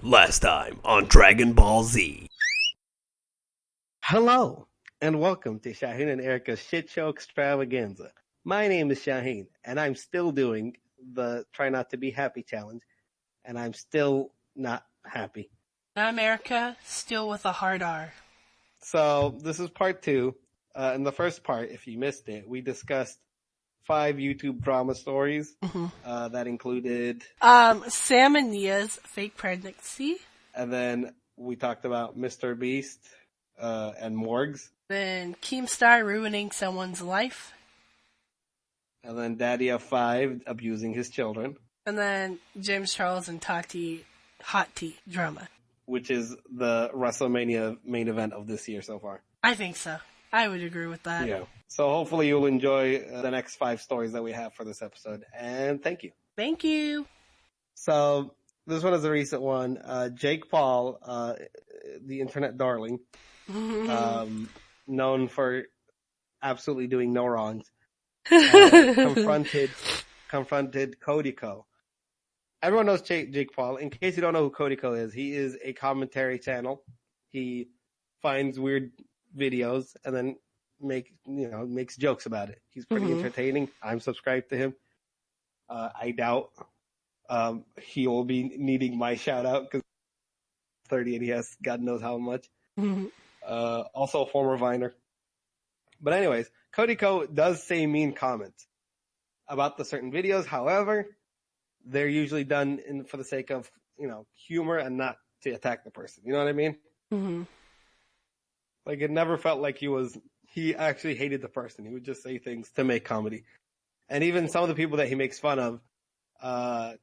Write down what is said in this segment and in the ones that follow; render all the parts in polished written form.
Last time on Dragon Ball Z. Hello, and welcome to Shaheen and Erica's Shitshow Extravaganza. My name is Shaheen, and I'm still doing the Try Not to Be Happy challenge, and I'm still not happy. I'm Erica, still with a hard R. So, this is part two. In the first part, if you missed it, we discussed 5 YouTube drama stories that included... Sam and Nia's fake pregnancy. And then we talked about Mr. Beast and Morgs. Then Keemstar ruining someone's life. And then Daddy of 5 abusing his children. And then James Charles and Tati hot tea drama. Which is the WrestleMania main event of this year so far. I think so. I would agree with that. Yeah. So hopefully you'll enjoy the next 5 stories that we have for this episode. And thank you. Thank you. So this one is a recent one. Jake Paul, the internet darling, known for absolutely doing no wrongs, confronted Cody Co. Everyone knows Jake Paul. In case you don't know who Cody Co is, he is a commentary channel. He finds weird videos and then makes jokes about it. He's pretty entertaining. I'm subscribed to him. I doubt he will be needing my shout out because 30 and he has God knows how much. Also a former Viner. But anyways, Cody Co does say mean comments about the certain videos. However, they're usually done for the sake of, humor and not to attack the person. You know what I mean? Mm-hmm. Like, it never felt like he actually hated the person. He would just say things to make comedy. And even some of the people that he makes fun of,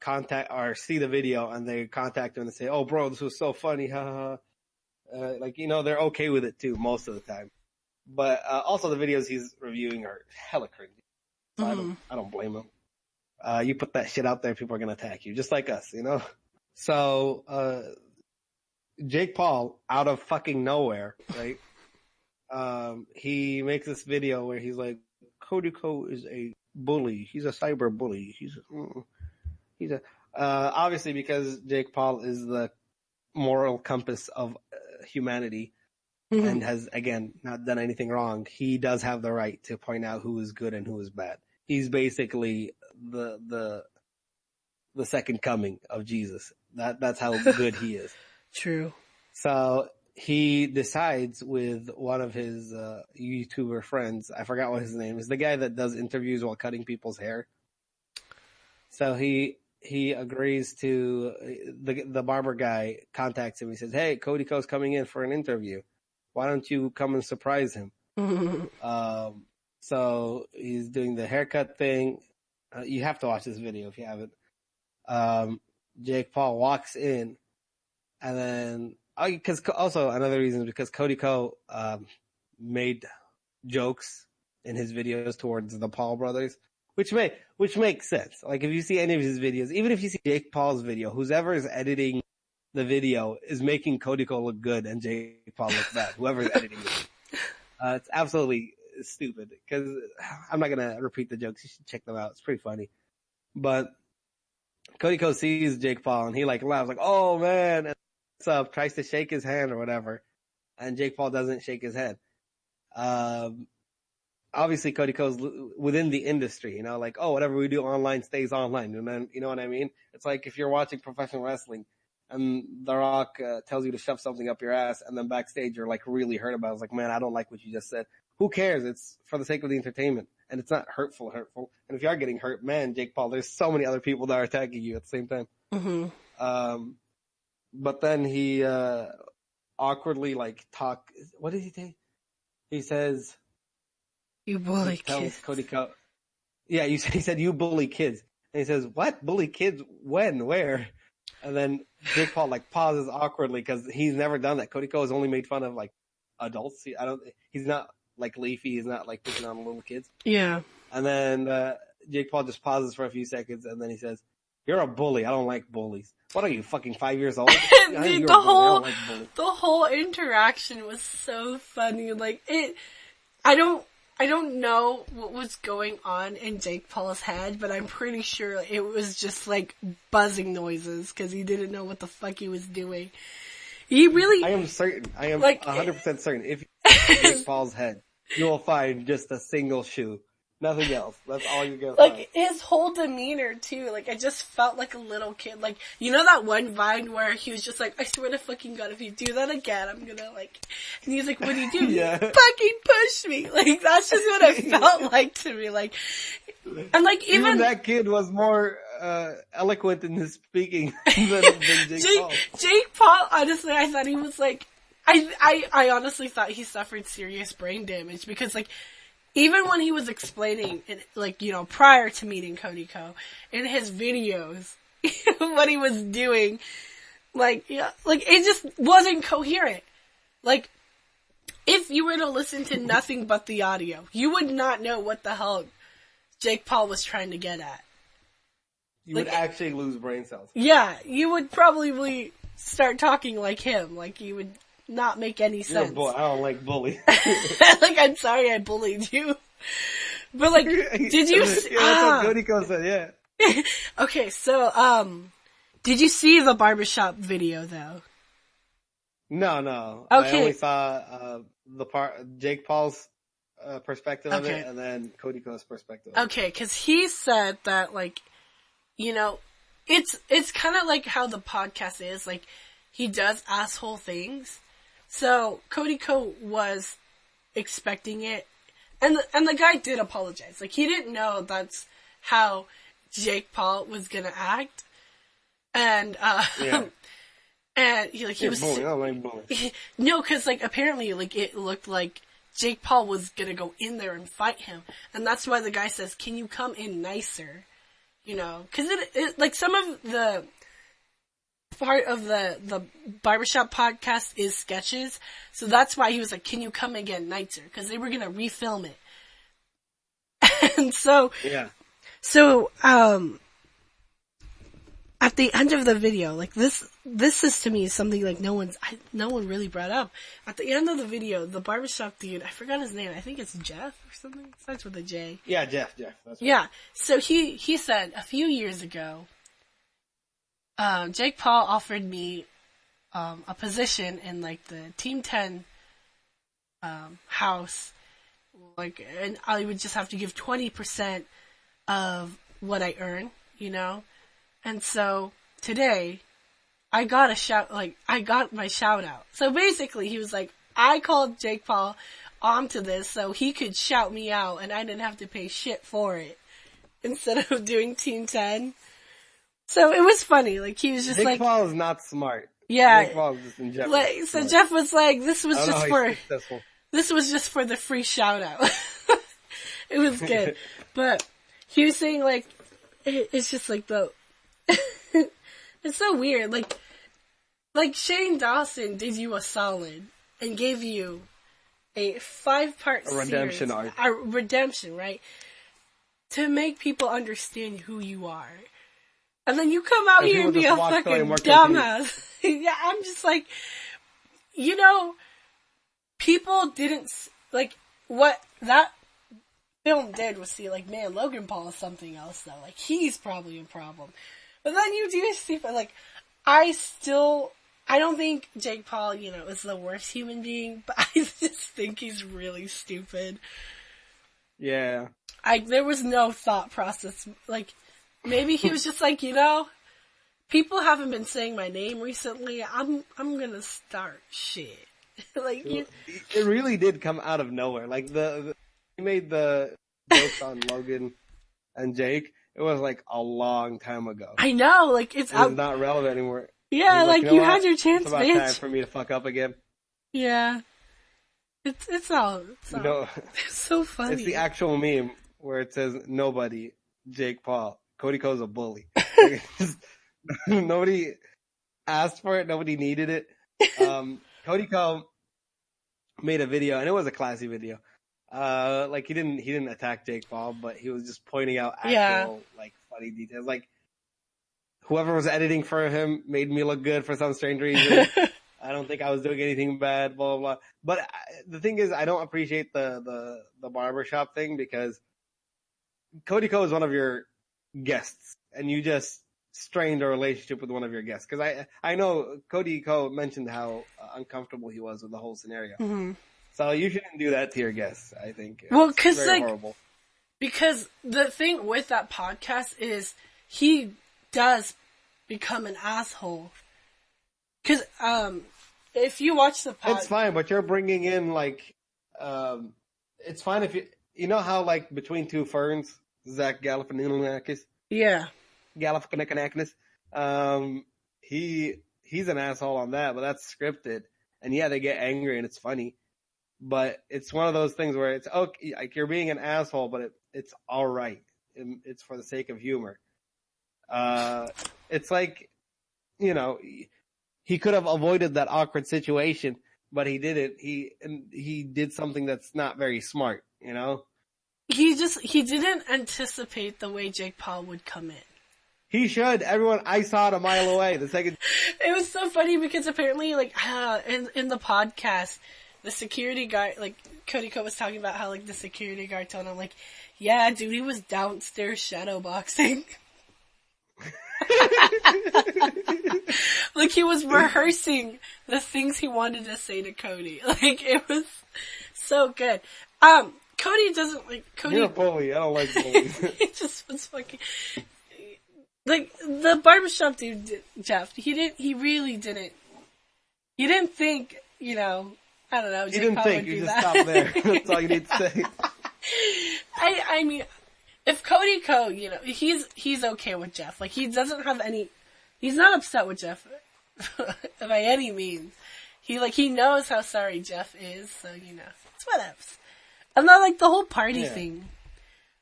contact or see the video and they contact him and say, "Oh, bro, this was so funny." They're okay with it too most of the time. But, also the videos he's reviewing are hella cringy. So I don't blame him. You put that shit out there, people are going to attack you, just like us, So, Jake Paul, out of fucking nowhere, right? He makes this video where he's like, Cody Co is a bully. He's a cyber bully. Obviously because Jake Paul is the moral compass of humanity and has, again, not done anything wrong. He does have the right to point out who is good and who is bad. He's basically the second coming of Jesus. That's how good he is. True. So he decides with one of his YouTuber friends, I forgot what his name is, the guy that does interviews while cutting people's hair. So he agrees to, the barber guy contacts him. He says, "Hey, Cody Co's coming in for an interview. Why don't you come and surprise him?" So he's doing the haircut thing. You have to watch this video if you haven't. Jake Paul walks in, and then because also another reason is because Cody Co made jokes in his videos towards the Paul brothers, which makes sense. Like if you see any of his videos, even if you see Jake Paul's video, whoever is editing the video is making Cody Co look good and Jake Paul look bad. Whoever is editing it, it's absolutely stupid. Because I'm not gonna repeat the jokes. You should check them out. It's pretty funny. But Cody Co sees Jake Paul and he laughs like, "Oh man!" And what's up? Tries to shake his hand or whatever, and Jake Paul doesn't shake his hand. Obviously Cody Co's within the industry, oh, whatever we do online stays online. And then, you know what I mean? It's like if you're watching professional wrestling and The Rock tells you to shove something up your ass and then backstage you're really hurt about it. It's like, man, I don't like what you just said. Who cares? It's for the sake of the entertainment and it's not hurtful. And if you are getting hurt, man, Jake Paul, there's so many other people that are attacking you at the same time. But then he awkwardly what did he say? He says, "You bully kids." Cody Co. Yeah, he said, "You bully kids." And he says, "What? Bully kids? When? Where?" And then Jake Paul pauses awkwardly because he's never done that. Cody Co has only made fun of adults. He's not Leafy. He's not picking on little kids. Yeah. And then Jake Paul just pauses for a few seconds and then he says, "You're a bully. I don't like bullies." What are you, fucking 5 years old? Dude, the whole interaction was so funny. I I don't know what was going on in Jake Paul's head, but I'm pretty sure it was just like buzzing noises because he didn't know what the fuck he was doing. He really. I am certain. I am like 100% certain. If you look at Jake Paul's head, you will find just a single shoe. Nothing else. That's all you're gonna find. Like, his whole demeanor, too. Like, I just felt like a little kid. Like, you know that one Vine where he was just like, I swear to fucking God, if you do that again, I'm gonna, like... And he's like, what do you do? Yeah. Fucking push me! Like, that's just what it felt like to me. Like, and like, even that kid was more eloquent in his speaking than Jake Paul. Jake Paul, honestly, I thought he was like... I honestly thought he suffered serious brain damage because, like... Even when he was explaining, like, you know, prior to meeting Cody Ko, in his videos, what he was doing, like, yeah, like, it just wasn't coherent. Like, if you were to listen to nothing but the audio, you would not know what the hell Jake Paul was trying to get at. You would actually lose brain cells. Yeah, you would probably start talking like him, like you would not make any sense. I don't like bully. Like, I'm sorry I bullied you. But like, did you see... Yeah, that's what Cody Ko said, yeah. Okay, so, did you see the barbershop video though? No. Okay. I only saw, Jake Paul's, perspective of Okay. it, and then Cody Ko's perspective. Okay, cause he said that, like, you know, it's kind of like how the podcast is, like, he does asshole things. So, Cody Ko was expecting it, and the guy did apologize. Like, he didn't know that's how Jake Paul was gonna act. And, Yeah. and he was... Bully. I don't like bully. No, cause, like, apparently, like, it looked like Jake Paul was gonna go in there and fight him. And that's why the guy says, can you come in nicer? You know, cause it like, some of the part of the barbershop podcast is sketches. So that's why he was like, can you come again nicer? Cause they were gonna refilm it. And so, Yeah. so, at the end of the video, like this is to me something like no one really brought up. At the end of the video, the barbershop dude, I forgot his name, I think it's Jeff or something, it starts with a J. Yeah, Jeff. That's right. Yeah, so he said a few years ago, Jake Paul offered me, a position in like the Team 10, house, like, and I would just have to give 20% of what I earn, you know? And so, today, I got my shout out. So basically, he was like, I called Jake Paul onto this so he could shout me out and I didn't have to pay shit for it. Instead of doing Team 10. So it was funny, like, he was just Jake Paul is not smart. Yeah. Jake Paul is just in Jeff. Like, so Jeff was like, this was just for the free shout out. It was good. But, he was saying like, it's just like it's so weird. Like Shane Dawson did you a solid and gave you a 5-part redemption arc. A redemption, right? To make people understand who you are. And then you come out here and be a fucking dumbass. Yeah, I'm just like, you know, people didn't, like, what that film did was see, like, man, Logan Paul is something else, though. Like, he's probably a problem. But then you do see, like, I don't think Jake Paul, you know, is the worst human being, but I just think he's really stupid. Yeah. There was no thought process. Like, maybe he was just like, you know, people haven't been saying my name recently. I'm gonna start shit. Like, it really did come out of nowhere. Like, he made the jokes on Logan and Jake. It was like a long time ago. I know, like, it's not relevant anymore. Yeah, like, you had your chance, it's about bitch. time for me to fuck up again. Yeah. It's all No, it's so funny. It's the actual meme where it says, nobody, Jake Paul, Cody Ko's a bully. Nobody asked for it. Nobody needed it. Cody Ko made a video, and it was a classy video. Like, he didn't attack Jake Paul, but he was just pointing out actual, like, funny details. Like, whoever was editing for him made me look good for some strange reason. I don't think I was doing anything bad, blah, blah, blah. But the thing is, I don't appreciate the barbershop thing because Cody Ko is one of your guests and you just strained a relationship with one of your guests. Cause I know Cody Ko mentioned how uncomfortable he was with the whole scenario. Mm-hmm. So you shouldn't do that to your guests, I think. Well, cause very horrible. Because the thing with that podcast is he does become an asshole. Cause, if you watch the It's fine, but you're bringing in it's fine if you know how Between Two Ferns, Zach Galifianakis? Yeah. Galifianakis. He's an asshole on that, but that's scripted. And yeah, they get angry and it's funny. But it's one of those things where it's okay, you're being an asshole, but it's alright. It's for the sake of humor. It's he could have avoided that awkward situation, but he didn't. He did something that's not very smart, He didn't anticipate the way Jake Paul would come in. He should. I saw it a mile away. The second. It was so funny because apparently, in the podcast, the security guard, Cody Ko was talking about how, the security guard told him, yeah, dude, he was downstairs shadowboxing. He was rehearsing the things he wanted to say to Cody. It was so good. Cody doesn't Cody. You're a bully. I don't like bullies. It just was fucking. The barbershop dude, Jeff, he really didn't. He didn't think, I don't know. He didn't think. You just stopped there. That's all you need to say. I mean, if Cody Ko, he's okay with Jeff. He doesn't have he's not upset with Jeff by any means. He knows how sorry Jeff is, so, it's whatever. And then, the whole party thing.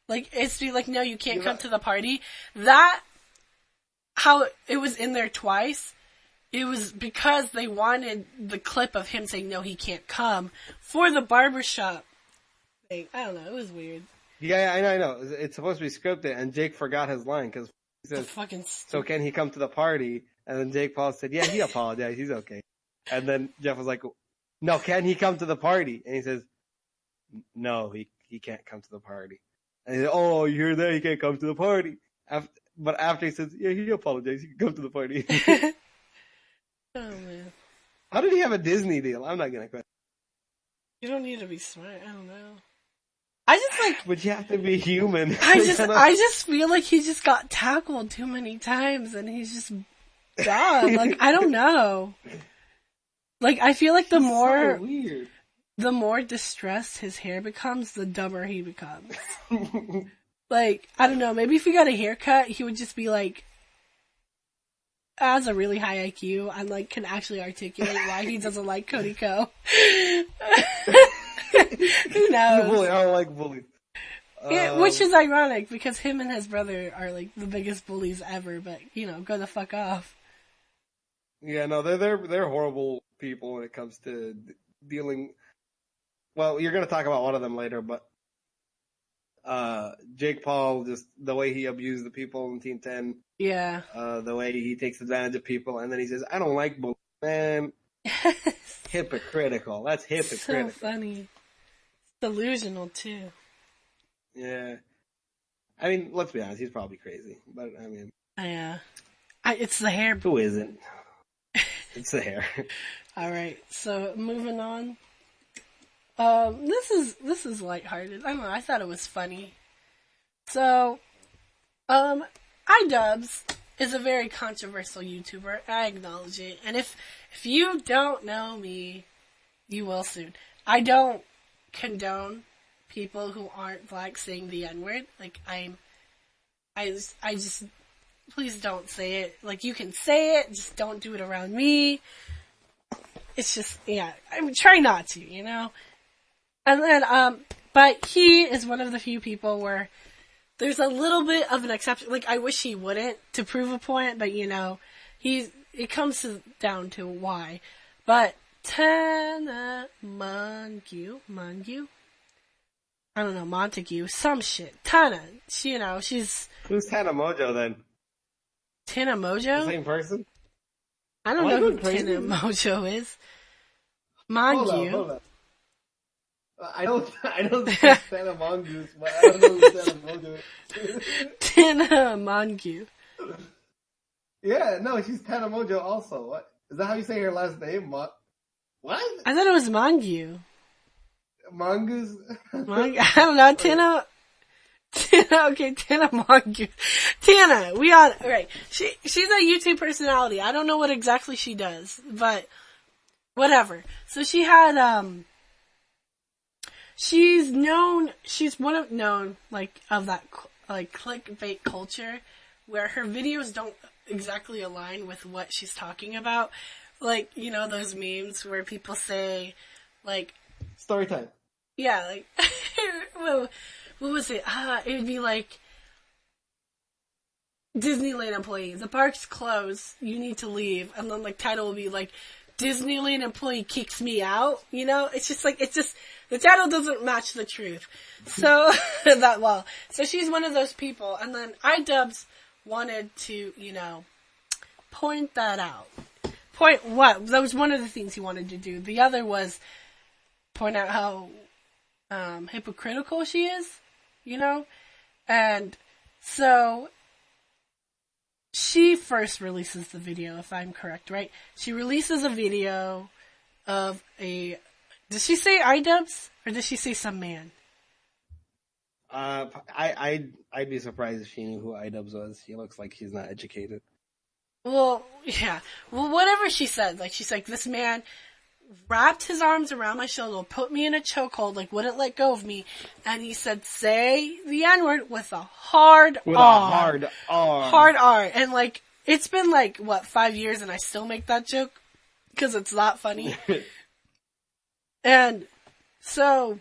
It's no, you can't come to the party. That, how it was in there twice, it was because they wanted the clip of him saying, no, he can't come, for the barbershop thing. I don't know, it was weird. Yeah, I know. It's supposed to be scripted, and Jake forgot his line, because he says, so can he come to the party? And then Jake Paul said, yeah, he apologized, he's okay. And then Jeff was like, no, can he come to the party? And he says, no, he can't come to the party. And he said, oh, you hear that? He can't come to the party. But after he says, yeah, he apologized, he can come to the party. Oh, man. How did he have a Disney deal? I'm not gonna question. You don't need to be smart, I don't know. But you have to be human. I just feel like he just got tackled too many times and he's just done. I don't know. I feel like the more distressed his hair becomes, the dumber he becomes. I don't know, maybe if he got a haircut, he would just be has a really high IQ and can actually articulate why he doesn't like Cody Ko. Who knows? Bully. I don't like bullies. Which is ironic because him and his brother are the biggest bullies ever. But go the fuck off. Yeah, no, they're horrible people when it comes to dealing. Well, you're gonna talk about one of them later, but Jake Paul, just the way he abused the people in Team 10. Yeah. The way he takes advantage of people, and then he says, "I don't like bullies." Man, hypocritical. That's hypocritical. So funny. Delusional too. Yeah. I mean, let's be honest. He's probably crazy, but I mean. Yeah. It's the hair. Who isn't? It's the hair. All right. So moving on. This is lighthearted. I don't know. I thought it was funny. So, iDubbbz is a very controversial YouTuber. I acknowledge it. And if you don't know me, you will soon. I don't condone people who aren't black saying the N-word. I just, please don't say it. You can say it, just don't do it around me. It's just, yeah, I'm trying not to, And then, but he is one of the few people where there's a little bit of an exception. I wish he wouldn't to prove a point, but it comes down to why. But Tana Montague? I don't know, Montague, some shit. Tana, she's... Who's Tana Mojo then? Tana Mojo? The same person? I don't know who Tana Mojo is. Mongu. Hold on. I don't think Tana Mongoose, but I don't know who Tana Mojo is. Tana Mongu. Yeah, no, she's Tana Mojo also. What? Is that how you say her last name? What? I thought it was Mongu. Mongoose? I don't know, Tana, okay, Tana Mongoose. Tana, right. She's a YouTube personality. I don't know what exactly she does, but whatever. So she had, she's known, like, of that, like, clickbait culture, where her videos don't exactly align with what she's talking about. Like, you know, those memes where people say, like... Story time. Yeah, like... what was it? It would be like... Disneyland employee. The park's closed. You need to leave. And then, like, title will be, like, Disneyland employee kicks me out. You know? It's just, the title doesn't match the truth. So, So she's one of those people. And then iDubbbz wanted to, you know, point that out. That was one of the things he wanted to do. The other was point out how hypocritical she is, you know? And so she first releases the video, if I'm correct, right? She releases a video of did she say iDubbbz or did she say some man? I'd be surprised if she knew who iDubbbz was. She looks like she's not educated. Well, yeah. Well, whatever she said, like, she's like, this man wrapped his arms around my shoulder, put me in a chokehold, like, wouldn't let go of me, and he said, say the N-word with a hard R. Hard R. Hard R. And, like, it's been, like, 5 years, and I still make that joke, because it's not funny. And so,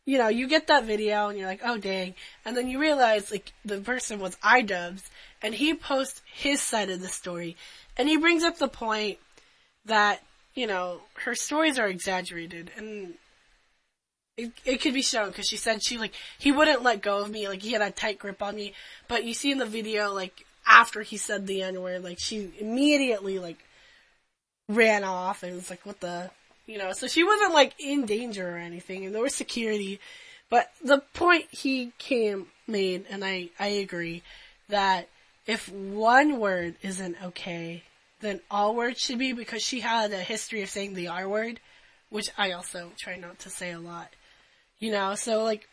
you know, you get that video, and you're like, oh, dang. And then you realize, like, the person was iDubbbz, and he posts his side of the story. And he brings up the point that, you know, her stories are exaggerated. And it could be shown, because she said he wouldn't let go of me, like, he had a tight grip on me. But you see in the video, like, after he said the N-word, like, she immediately, like, ran off, and was like, what the, you know. So she wasn't, like, in danger or anything, and there was security. But the point he made, and I agree, that if one word isn't okay, then all words should be, because she had a history of saying the R word, which I also try not to say a lot. You know, so, like,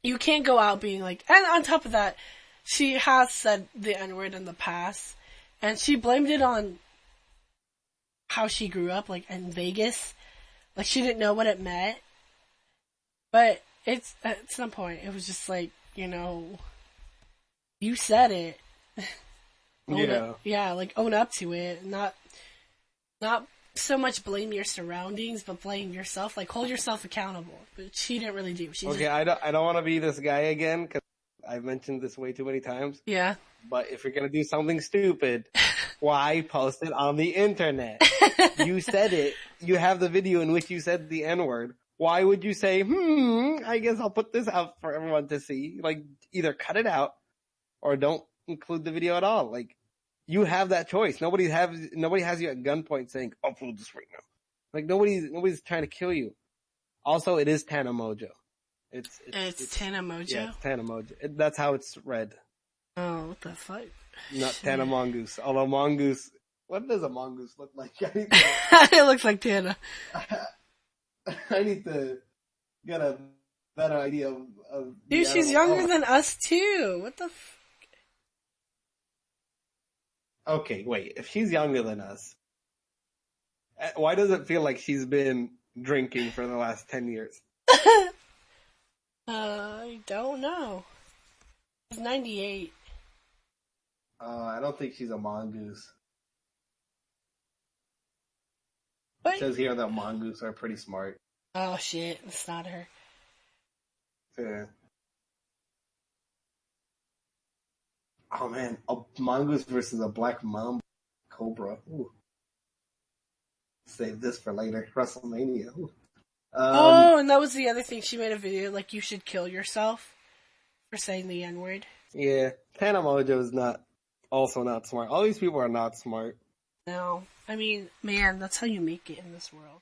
you can't go out being like, and on top of that, she has said the N word in the past, and she blamed it on how she grew up, like, in Vegas. Like, she didn't know what it meant. But at some point, it was just like, you know, you said it. Own up to it. Not so much blame your surroundings, but blame yourself. Like, hold yourself accountable. But she didn't really do. I don't want to be this guy again, because I've mentioned this way too many times. Yeah. But if you're gonna do something stupid, why post it on the internet? You said it. You have the video in which you said the N-word. Why would you say, I guess I'll put this out for everyone to see? Like, either cut it out or don't include the video at all. Like, you have that choice. Nobody has you at gunpoint saying, upload this right now. Like, nobody's trying to kill you. Also, it is Tana Mojo. It's Tana Mojo? Yeah, it's Tana Mojo. That's how it's read. Oh, what the fuck? Not Tana Mongoose. Although Mongoose, what does a mongoose look like? It looks like Tana. I need to get a better idea of dude, she's younger than us too. What the Okay, wait. If she's younger than us, why does it feel like she's been drinking for the last 10 years? I don't know. She's 98. I don't think she's a mongoose. What? It says here that mongoose are pretty smart. Oh shit, it's not her. Yeah. Oh man, a mongoose versus a black mamba cobra. Ooh. Save this for later. WrestleMania. Ooh. And that was the other thing. She made a video like, you should kill yourself for saying the N-word. Yeah, Tana Mojo is also not smart. All these people are not smart. No. I mean, man, that's how you make it in this world.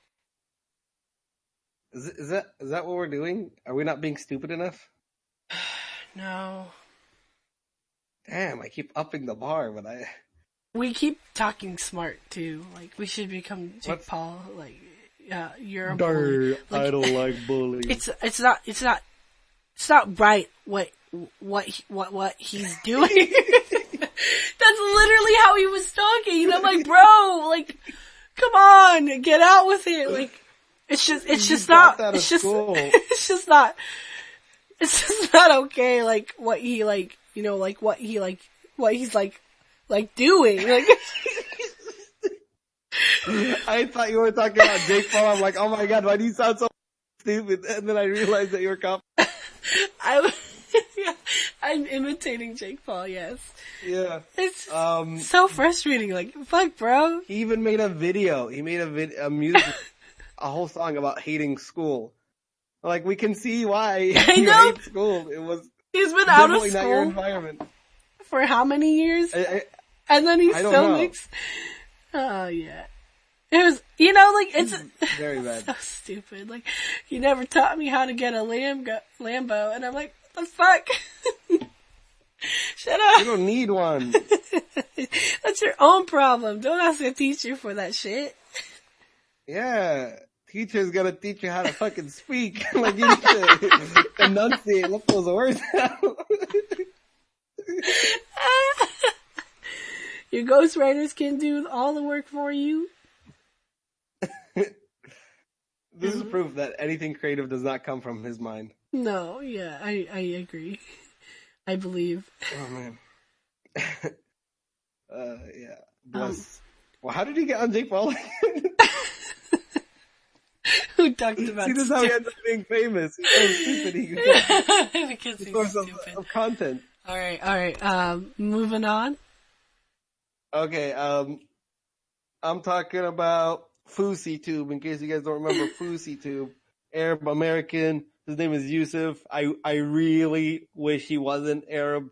Is that what we're doing? Are we not being stupid enough? No. Damn, I keep upping the bar, but We keep talking smart too. Like we should become Jake Paul. Like, yeah, you're a bully. Like, I don't like bullies. It's not right what he's doing. That's literally how he was talking. And I'm like, bro, like, come on, get out with it. Like, it's just not okay. Like what he like, you know, like what he's like doing. Like, I thought you were talking about Jake Paul. I'm like, oh my god, why do you sound so stupid? And then I realized that you were I'm imitating Jake Paul, yes. Yeah. It's so frustrating. Like, fuck, bro. He even made a video. He made a music, a whole song about hating school. Like, we can see why you hate school. He's been out of school. Not your environment. For how many years? And then he still makes. Oh yeah. It was, you know, like, it's very bad. So stupid. Like, you never taught me how to get a Lambo, and I'm like, what the fuck? Shut up. You don't need one. That's your own problem. Don't ask a teacher for that shit. Yeah. Teacher's gonna teach you how to fucking speak. Like, you need to enunciate, let those words out. Your ghostwriters can do all the work for you. This is proof that anything creative does not come from his mind. No, yeah, I agree. I believe. Oh man. Yeah. Bless. Well, how did he get on Jake Paul? Who talked about? See, this is how he ends up being famous. He's so stupid. Because he's stupid. Of content. All right. Moving on. Okay. I'm talking about FouseyTube. In case you guys don't remember FouseyTube, Arab American. His name is Yusuf. I really wish he wasn't Arab,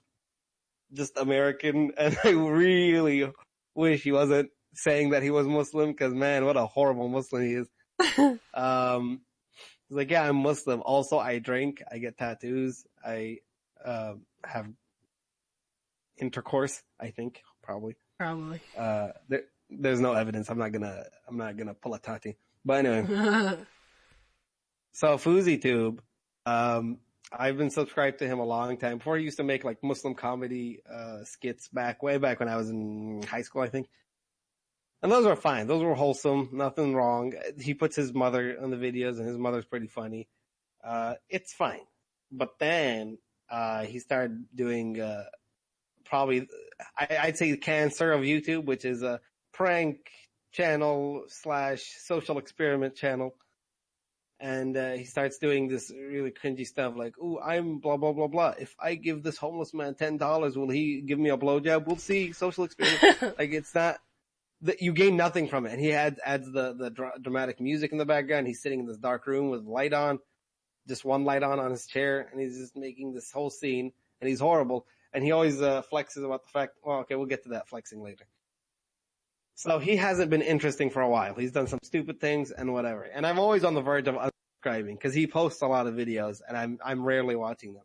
just American, and I really wish he wasn't saying that he was Muslim, because man, what a horrible Muslim he is. He's like, yeah, I'm Muslim. Also, I drink. I get tattoos. I have intercourse. I think probably. There's no evidence. I'm not gonna pull a tati. But anyway. So FouseyTube, I've been subscribed to him a long time. Before he used to make like Muslim comedy skits way back when I was in high school, I think. And those were fine. Those were wholesome. Nothing wrong. He puts his mother in the videos, and his mother's pretty funny. It's fine. But then he started doing probably, I'd say, the cancer of YouTube, which is a prank channel / social experiment channel. And he starts doing this really cringy stuff like, ooh, I'm blah, blah, blah, blah. If I give this homeless man $10, will he give me a blowjob? We'll see. Social experiment. Like, it's not, you gain nothing from it. And he adds the dramatic music in the background. He's sitting in this dark room with light on, just one light on his chair. And he's just making this whole scene. And he's horrible. And he always flexes about the fact, well, okay, we'll get to that flexing later. So he hasn't been interesting for a while. He's done some stupid things and whatever. And I'm always on the verge of unsubscribing because he posts a lot of videos and I'm rarely watching them.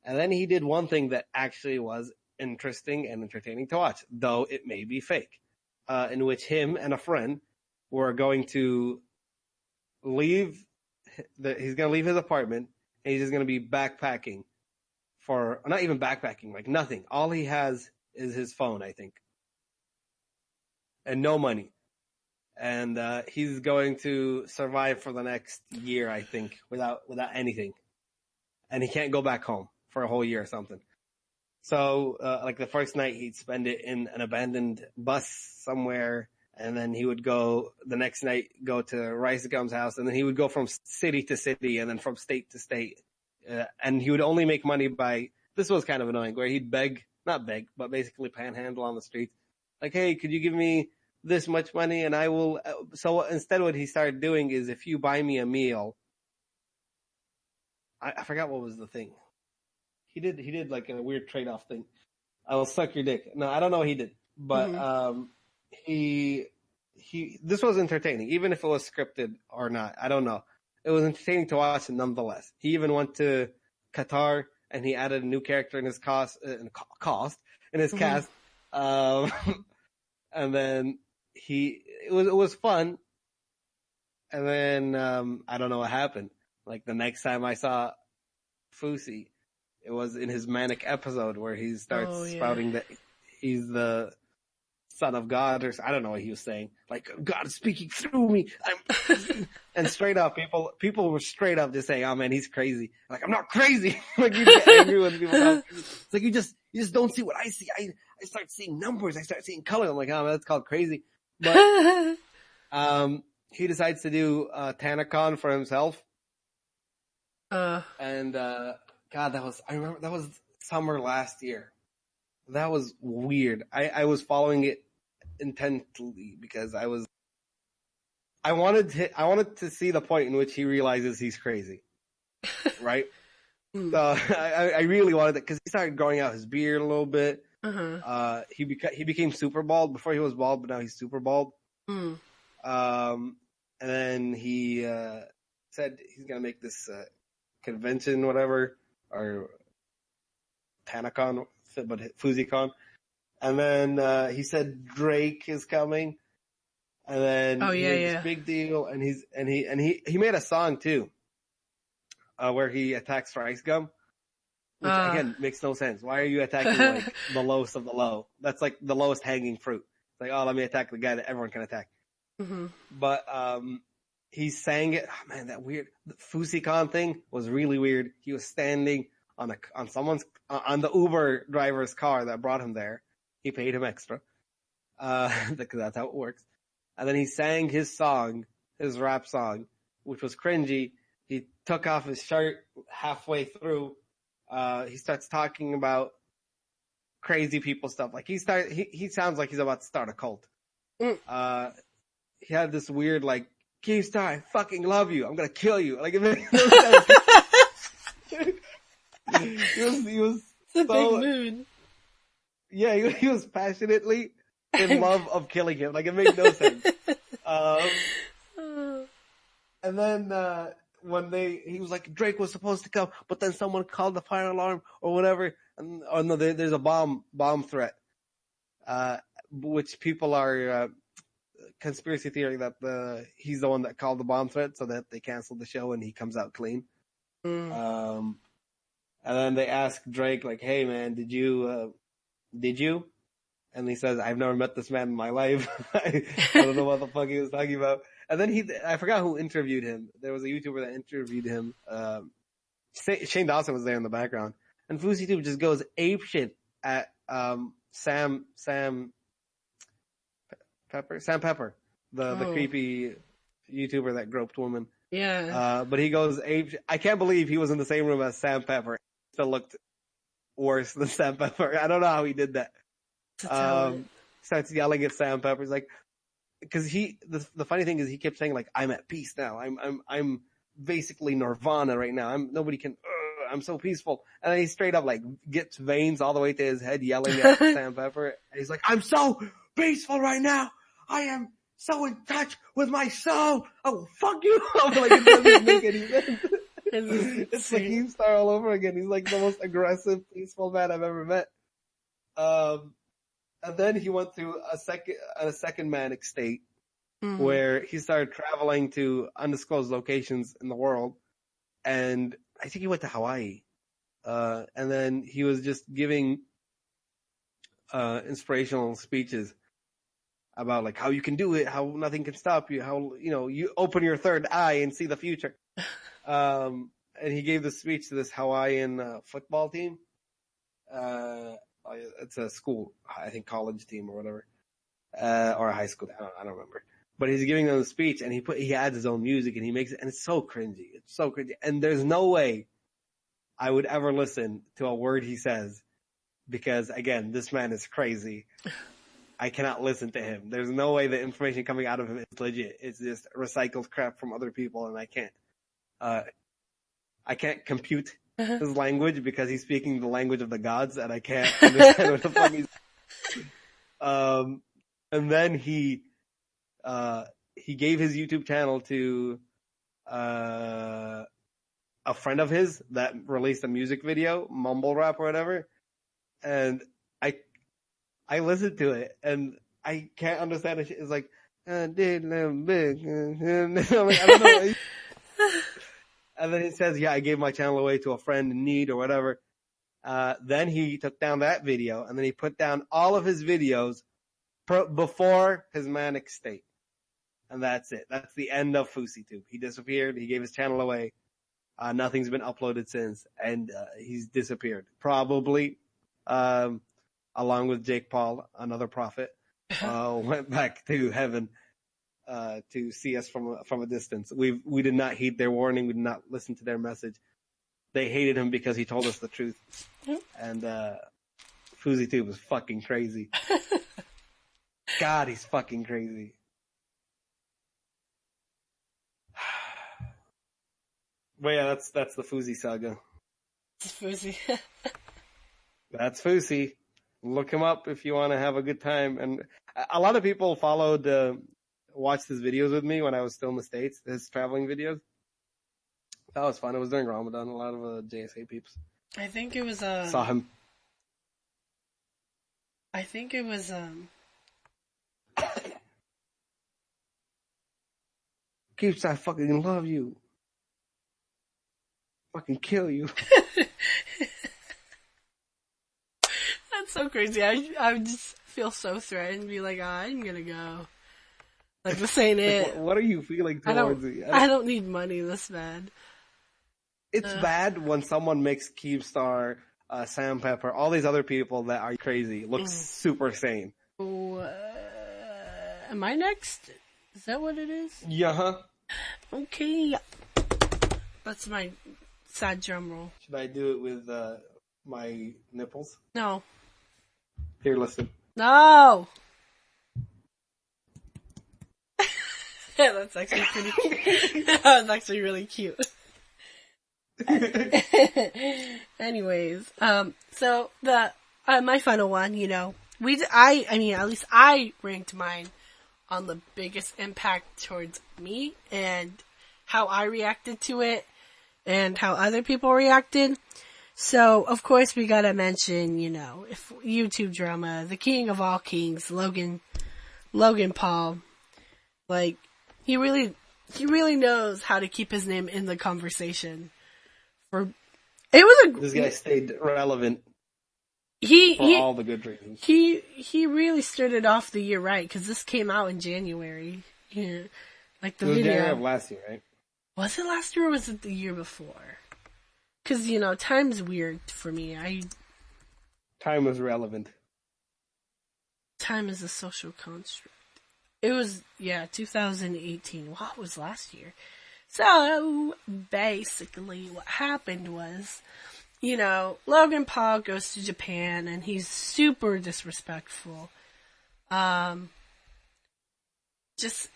And then he did one thing that actually was interesting and entertaining to watch, though it may be fake, in which him and a friend were going to leave. He's going to leave his apartment and he's just going to be backpacking for, not even backpacking, like nothing. All he has is his phone, I think. And no money. And he's going to survive for the next year, I think, without anything. And he can't go back home for a whole year or something. So, like the first night, he'd spend it in an abandoned bus somewhere, and then he would go the next night, go to Rice Gum's house, and then he would go from city to city, and then from state to state. And he would only make money by, this was kind of annoying, where he'd not beg, but basically panhandle on the street. Like, hey, could you give me this much money and I will, so instead what he started doing is, if you buy me a meal, I forgot what was the thing. He did like a weird trade-off thing. I will suck your dick. No, I don't know what he did, but, this was entertaining, even if it was scripted or not. I don't know. It was entertaining to watch nonetheless. He even went to Qatar and he added a new character in his cast, and then it was fun. And then, I don't know what happened. Like the next time I saw Fusi, it was in his manic episode where he starts spouting that he's the son of God, or I don't know what he was saying. Like, God is speaking through me. And straight up, people were straight up just saying, "Oh man, he's crazy." I'm like, I'm not crazy. Like, you get angry when people talk. It's like you just don't see what I see. I start seeing numbers. I start seeing color. I'm like, oh man, that's called crazy. But he decides to do TanaCon for himself. And God, I remember that was summer last year. That was weird. I was following it intently because I wanted to see the point in which he realizes he's crazy, right? So I really wanted it because he started growing out his beard a little bit. He became super bald. Before he was bald, but now he's super bald. And then he said he's gonna make this convention, whatever, or TanaCon, but FusiCon. And then he said Drake is coming, and then he made this big deal, and he made a song too, where he attacks Rice Gum, which again makes no sense. Why are you attacking like the lowest of the low? That's like the lowest hanging fruit. It's like, oh, let me attack the guy that everyone can attack. But he sang it. Oh, man, that weird FusiCon thing was really weird. He was standing on the Uber driver's car that brought him there. He paid him extra, because that's how it works. And then he sang his song, his rap song, which was cringy. He took off his shirt halfway through. He starts talking about crazy people stuff. Like he sounds like he's about to start a cult. He had this weird like, Keemstar, I fucking love you. I'm gonna kill you. Like it made no sense. He was it's a big mood. Yeah, he was passionately in love of killing him. Like, it made no sense. And then, he was like, Drake was supposed to come, but then someone called the fire alarm or whatever. And, there's a bomb threat. Which people are, conspiracy theory that he's the one that called the bomb threat so that they canceled the show and he comes out clean. And then they ask Drake, like, hey man, did you? And he says, I've never met this man in my life. I don't know what the fuck he was talking about. And then I forgot who interviewed him. There was a YouTuber that interviewed him. Shane Dawson was there in the background. And FusiTube just goes apeshit at, Sam Pepper, the creepy YouTuber that groped women. Yeah. But he goes apeshit. I can't believe he was in the same room as Sam Pepper. Still looked worse than Sam Pepper. I don't know how he did that. Starts yelling at Sam Pepper. He's like, because the funny thing is he kept saying like, I'm at peace now. I'm basically Nirvana right now. Nobody can, I'm so peaceful. And then he straight up like gets veins all the way to his head yelling at Sam Pepper. And he's like, I'm so peaceful right now. I am so in touch with my soul. Oh, fuck you. I'm like, it doesn't make any sense. It's like Keemstar all over again. He's like the most aggressive, peaceful man I've ever met. And then he went through a second manic state where he started traveling to undisclosed locations in the world. And I think he went to Hawaii. And then he was just giving, inspirational speeches about like how you can do it, how nothing can stop you, how, you open your third eye and see the future. And he gave the speech to this Hawaiian, football team. It's a school, I think college team or whatever, or a high school. I don't remember. But he's giving them a speech and he adds his own music and he makes it, and it's so cringy. It's so cringy. And there's no way I would ever listen to a word he says because again, this man is crazy. I cannot listen to him. There's no way the information coming out of him is legit. It's just recycled crap from other people and I can't compute his language because he's speaking the language of the gods and I can't understand what the fuck he's And then he gave his YouTube channel to a friend of his that released a music video, mumble rap or whatever. And I listened to it and I can't understand it. It's like, I did live big. I'm like, I don't know. And then he says, yeah, I gave my channel away to a friend in need or whatever. Then he took down that video and then he put down all of his videos before his manic state. And that's it. That's the end of FouseyTube. He disappeared. He gave his channel away. Nothing's been uploaded since. And he's disappeared. Probably, along with Jake Paul, another prophet, went back to heaven to see us from a distance. We did not heed their warning. We did not listen to their message. They hated him because he told us the truth. And FouseyTube was fucking crazy. God, he's fucking crazy. But yeah, that's the Fousey saga. Fousey. That's Fousey. Look him up if you want to have a good time. And a lot of people watched his videos with me when I was still in the States, his traveling videos. That was fun. It was during Ramadan. A lot of JSA peeps. I think it was, saw him. I think it was, Keeps, I fucking love you. Fucking kill you. That's so crazy. I would just feel so threatened and be like, I'm gonna go. Like, this ain't it. What are you feeling towards me? I don't need money this bad. It's bad when someone makes Keemstar, Sam Pepper, all these other people that are crazy look super sane. Am I next? Is that what it is? Yeah. Okay. That's my sad drum roll. Should I do it with my nipples? No. Here, listen. No! Yeah, that's actually pretty cute. That's actually really cute. Anyways, so my final one, at least I ranked mine on the biggest impact towards me and how I reacted to it and how other people reacted. So, of course, we gotta mention, if YouTube drama, the king of all kings, Logan Paul, like, he really knows how to keep his name in the conversation. This guy stayed relevant for all the good reasons. He really started off the year right, because this came out in January. Yeah, like the video. January of last year, right? Was it last year or was it the year before? Because, time's weird for me. Time was relevant. Time is a social construct. It was, 2018. What was last year? So, basically, what happened was, Logan Paul goes to Japan and he's super disrespectful. I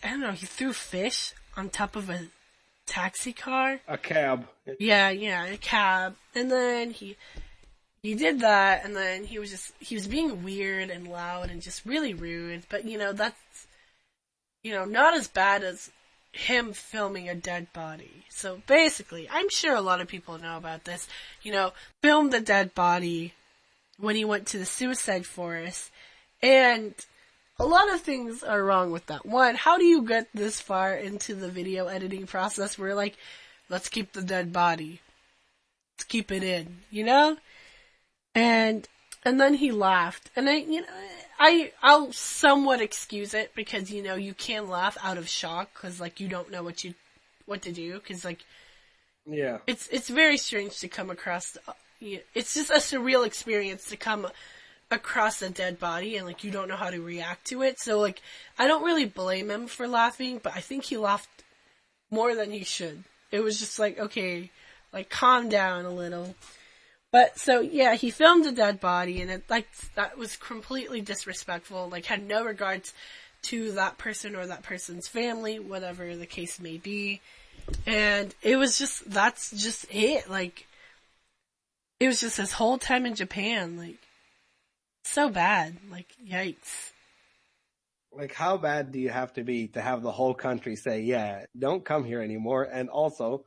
don't know, he threw fish on top of a taxi car. A cab. Yeah, a cab. And then he did that, and then he was being weird and loud and just really rude. But, that's, not as bad as him filming a dead body. So basically, I'm sure a lot of people know about this, filmed the dead body when he went to the suicide forest, and a lot of things are wrong with that. One, how do you get this far into the video editing process where, like, let's keep the dead body. Let's keep it in, And then he laughed. And I'll somewhat excuse it because, you can laugh out of shock because, like, you don't know what to do because, like, yeah, it's very strange to come across, it's just a surreal experience to come across a dead body and, like, you don't know how to react to it. So, like, I don't really blame him for laughing, but I think he laughed more than he should. It was just like, okay, like, calm down a little. But, so, yeah, he filmed a dead body, and that was completely disrespectful, like, had no regards to that person or that person's family, whatever the case may be. And it was just, that's just it, like, it was just his whole time in Japan, like, so bad, like, yikes. Like, how bad do you have to be to have the whole country say, yeah, don't come here anymore, and also,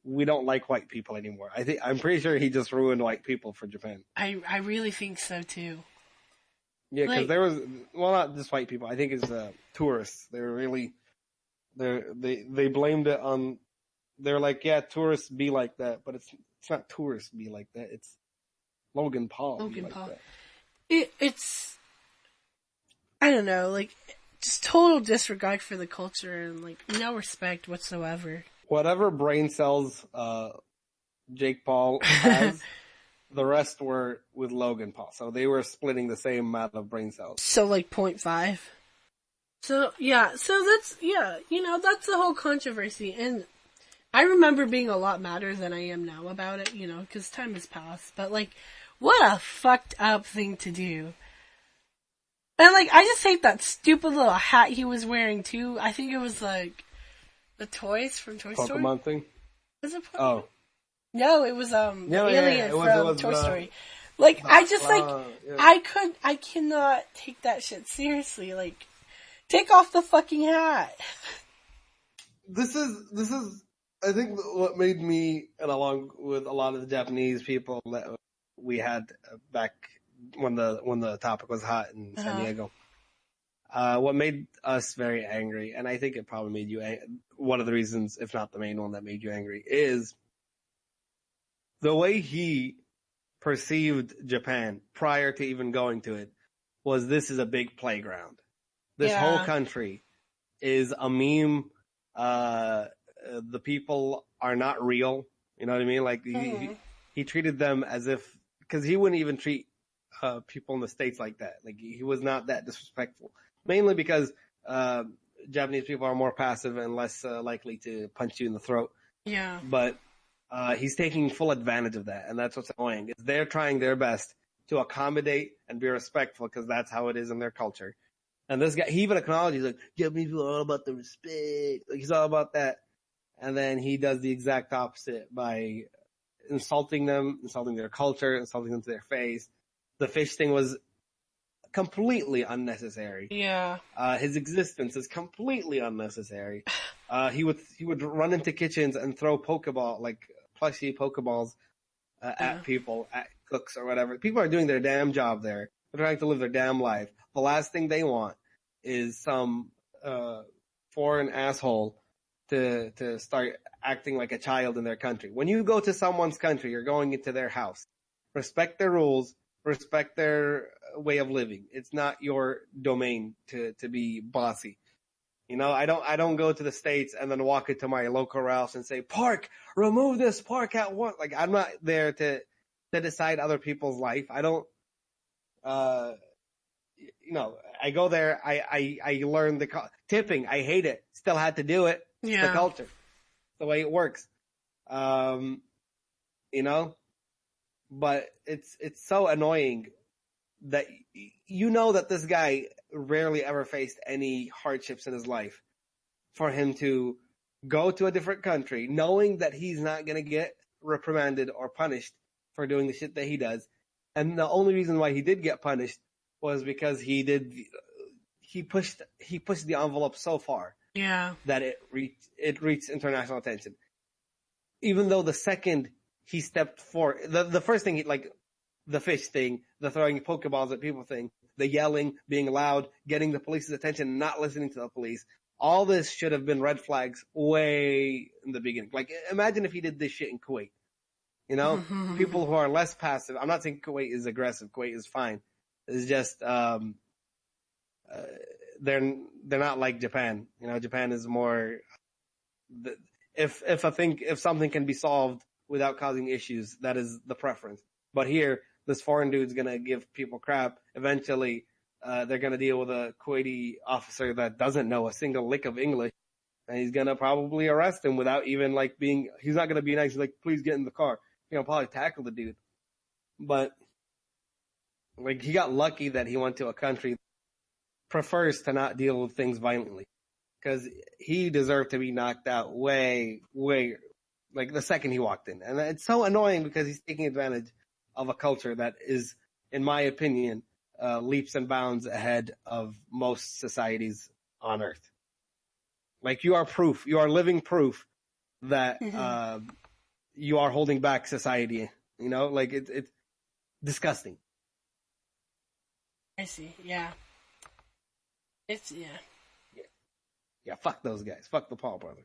we don't like white people anymore? I'm pretty sure he just ruined white people for Japan. I really think so too. Yeah, because there was, well, not just white people. I think it's tourists. They were really, they blamed it on. They're like, yeah, tourists be like that, but it's not tourists be like that. It's Logan Paul. Logan like Paul. That. It's, I don't know, like, just total disregard for the culture and like no respect whatsoever. Whatever brain cells Jake Paul has, the rest were with Logan Paul. So they were splitting the same amount of brain cells. So like 0.5. So yeah, so that's, yeah, you know, that's the whole controversy. And I remember being a lot madder than I am now about it, you know, because time has passed. But like, what a fucked up thing to do. And like, I just hate that stupid little hat he was wearing too. I think it was like the toys from Toy Story. Pokemon thing? Was it Pokemon? Oh. No, it was the alien from Toy Story. Like, I just I cannot take that shit seriously. Like, take off the fucking hat. This is, I think, what made me, and along with a lot of the Japanese people that we had back when the topic was hot in San Diego, what made us very angry, and I think it probably made you one of the reasons, if not the main one that made you angry, is the way he perceived Japan prior to even going to it was, this is a big playground. This whole country is a meme. The people are not real. You know what I mean? Like, he treated them as if, because he wouldn't even treat people in the States like that. Like, he was not that disrespectful. Mainly because Japanese people are more passive and less likely to punch you in the throat. Yeah. But he's taking full advantage of that, and that's what's annoying. Is they're trying their best to accommodate and be respectful, because that's how it is in their culture. And this guy, he even acknowledges, like, Japanese people are all about the respect. Like, he's all about that. And then he does the exact opposite by insulting them, insulting their culture, insulting them to their face. The fish thing was completely unnecessary. Yeah. His existence is completely unnecessary. He would run into kitchens and throw plushy Pokeballs at people, at cooks or whatever. People are doing their damn job there. They're trying to live their damn life. The last thing they want is some foreign asshole to start acting like a child in their country. When you go to someone's country, you're going into their house. Respect their rules. Respect their way of living. It's not your domain to be bossy. You know, I don't go to the States and then walk into my local Ralph's and say, "Park, remove this park at once." Like, I'm not there to decide other people's life. I don't, you know, I go there, I learn tipping. I hate it. Still had to do it. It's the culture. It's the way it works. You know, but it's so annoying that you know that this guy rarely ever faced any hardships in his life, for him to go to a different country knowing that he's not going to get reprimanded or punished for doing the shit that he does. And the only reason why he did get punished was because he pushed the envelope so far that it reached international attention. Even though the second he stepped forward, the first thing, like the fish thing, the throwing Pokeballs at people thing, the yelling, being loud, getting the police's attention, not listening to the police, all this should have been red flags way in the beginning. Like, imagine if he did this shit in Kuwait. You know, people who are less passive. I'm not saying Kuwait is aggressive. Kuwait is fine. It's just they're not like Japan. You know, Japan is more. If something can be solved without causing issues, that is the preference. But here, this foreign dude's gonna give people crap. Eventually, they're gonna deal with a Kuwaiti officer that doesn't know a single lick of English, and he's gonna probably arrest him without even he's not gonna be nice. He's like, "Please get in the car." You know, probably tackle the dude. But like, he got lucky that he went to a country that prefers to not deal with things violently, because he deserved to be knocked out way, like the second he walked in. And it's so annoying because he's taking advantage of a culture that is, in my opinion, leaps and bounds ahead of most societies on Earth. Like, you are proof, you are living proof that you are holding back society. You know, like it's disgusting. I see. Yeah. Yeah. Fuck those guys. Fuck the Paul brothers.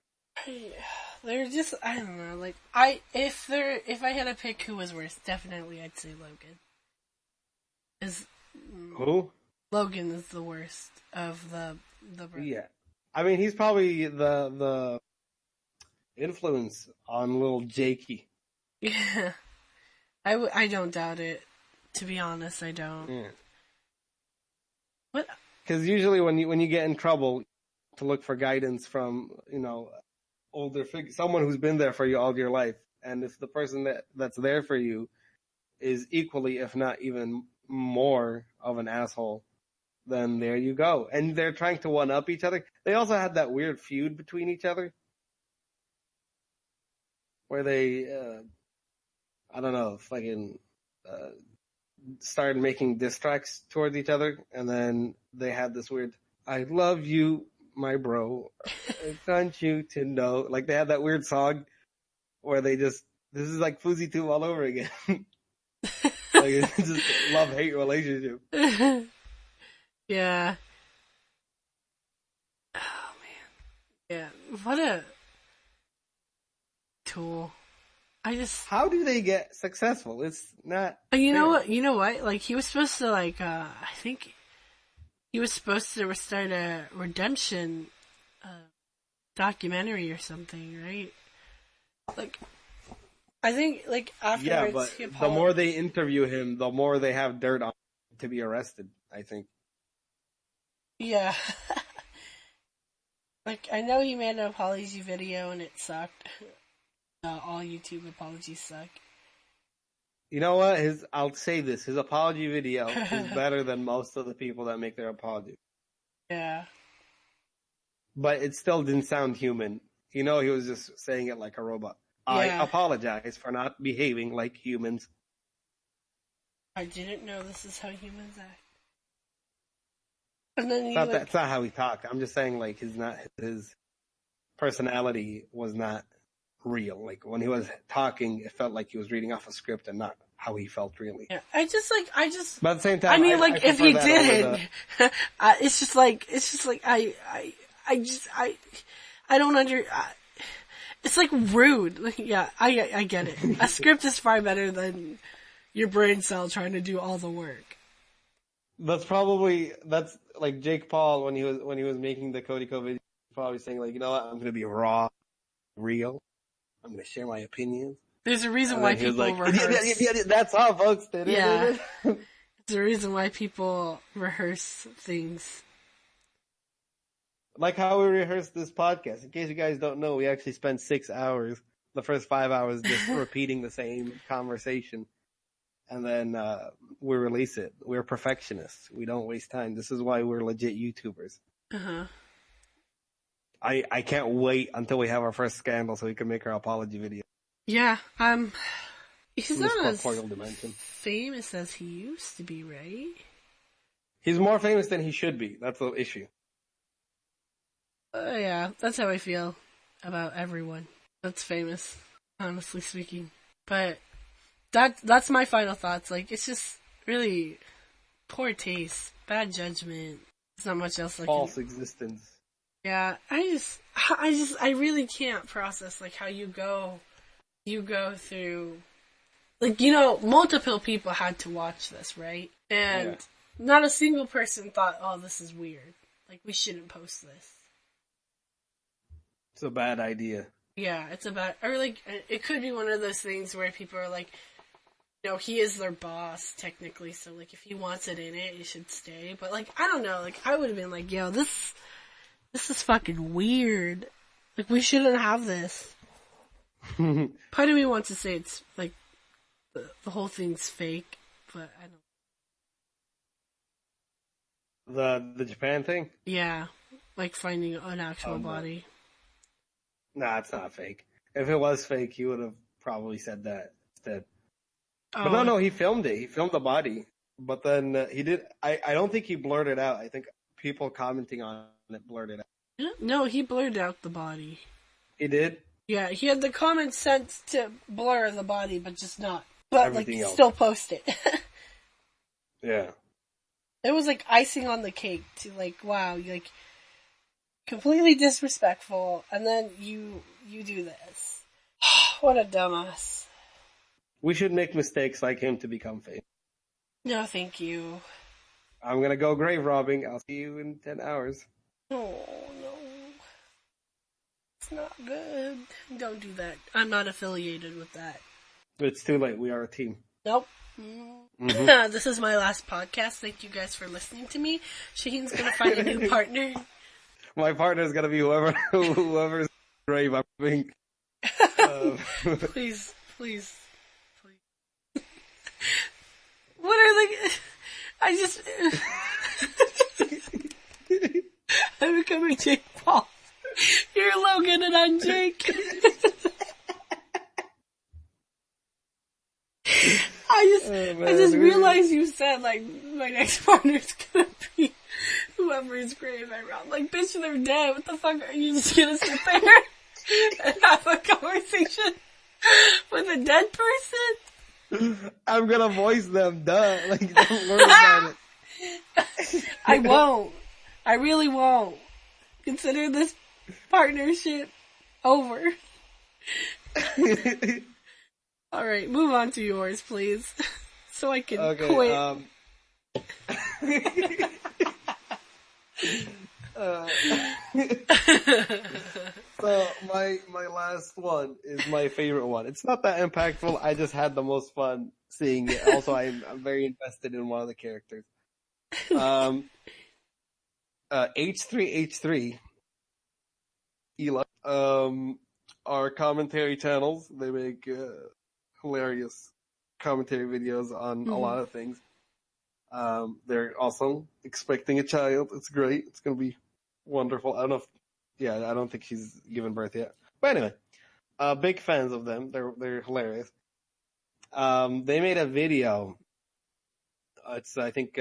They're just, I don't know. Like, if I had to pick who was worse, definitely I'd say Logan. Who? Logan is the worst of the brothers. Yeah. I mean, he's probably the influence on little Jakey. Yeah. I don't doubt it. To be honest, I don't. Yeah. What? Because usually when you get in trouble, to look for guidance from, older figure, someone who's been there for you all your life. And if the person that's there for you is equally, if not even more of an asshole, then there you go. And they're trying to one up each other. They also had that weird feud between each other where they, I don't know, fucking started making diss tracks towards each other, and then they had this weird, I love you, my bro, I want you to know. Like, they had that weird song where they just, this is like Fuzzy Tube all over again. Like, it's just love-hate relationship. Yeah. Oh, man. Yeah, what a tool. How do they get successful? It's not. You know what? You know what? Like, he was supposed to, like, I think he was supposed to start a redemption documentary or something, right? Like, I think, like, afterwards. Yeah, but the more they interview him, the more they have dirt on him to be arrested, I think. Yeah. Like, I know he made an apology video and it sucked. All YouTube apologies suck. You know what? I'll say this. His apology video is better than most of the people that make their apology. Yeah. But it still didn't sound human. He was just saying it like a robot. Yeah. I apologize for not behaving like humans. I didn't know this is how humans act. And then That's not how he talked. I'm just saying, like, his personality was not real. Like, when he was talking, it felt like he was reading off a script and not how he felt really. Yeah, But at the same time, I mean, like, if he did it, it's just like, I don't it's like rude. Like, yeah, I get it. A script is far better than your brain cell trying to do all the work. That's like Jake Paul when he was making the Cody Co video, probably saying, like, you know what, I'm gonna be raw, real. I'm gonna share my opinions. There's a reason why people rehearse. Yeah, that's all, folks. Yeah. There's a reason why people rehearse things. Like how we rehearsed this podcast. In case you guys don't know, we actually spent 6 hours, the first 5 hours, just repeating the same conversation. And then we release it. We're perfectionists. We don't waste time. This is why we're legit YouTubers. Uh-huh. I can't wait until we have our first scandal so we can make our apology video. Yeah, he's not as dimension. famous as he used to be, right? He's more famous than he should be. That's the issue. Yeah, that's how I feel about everyone that's famous, honestly speaking. But that's my final thoughts. Like, it's just really poor taste, bad judgment. There's not much else. False existence. Yeah, I really can't process, like, how you go through, like, multiple people had to watch this, right? And not a single person thought, oh, this is weird. Like, we shouldn't post this. It's a bad idea. Yeah, or like, it could be one of those things where people are like, he is their boss, technically, so, like, if he wants it in it, it should stay. But, like, I don't know, like, I would have been like, yo, this is fucking weird. Like, we shouldn't have this. Part of me wants to say it's, like, the whole thing's fake, but I don't. The Japan thing? Yeah, like finding an actual body. Nah, it's not fake. If it was fake, he would have probably said that instead. Oh. But no, he filmed it. He filmed the body. But then he did. I don't think he blurred it out. I think people commenting on it blurred it out. No, he blurred out the body. He did? Yeah, he had the common sense to blur the body, but just not. But Everything else. still post it. Yeah. It was like icing on the cake to wow, you completely disrespectful, and then you do this. What a dumbass. We should make mistakes like him to become famous. No, thank you. I'm gonna go grave robbing. I'll see you in 10 hours. Oh, no. It's not good. Don't do that. I'm not affiliated with that. It's too late. We are a team. Nope. Mm-hmm. This is my last podcast. Thank you guys for listening to me. Shaheen's gonna find a new partner. My partner is gonna be whoever's grave robbing. Please. What are I'm becoming Jake Paul. You're Logan and I'm Jake. I just realized you said my next partner's gonna be whoever's grave I rob. Bitch, they're dead. What the fuck are you just gonna sit there and have a conversation with a dead person? I'm gonna voice them, duh. Don't worry about it. I won't. I really won't. Consider this partnership over. Alright, move on to yours, please. So I can quit. So my last one is my favorite one. It's not that impactful. I just had the most fun seeing it. Also, I'm very invested in one of the characters. H3H3 Eli are commentary channels. They make hilarious commentary videos on a lot of things. They're awesome. Expecting a child. It's great. It's gonna be wonderful. I don't think she's given birth yet. But anyway, big fans of them. They're hilarious. They made a video. It's I think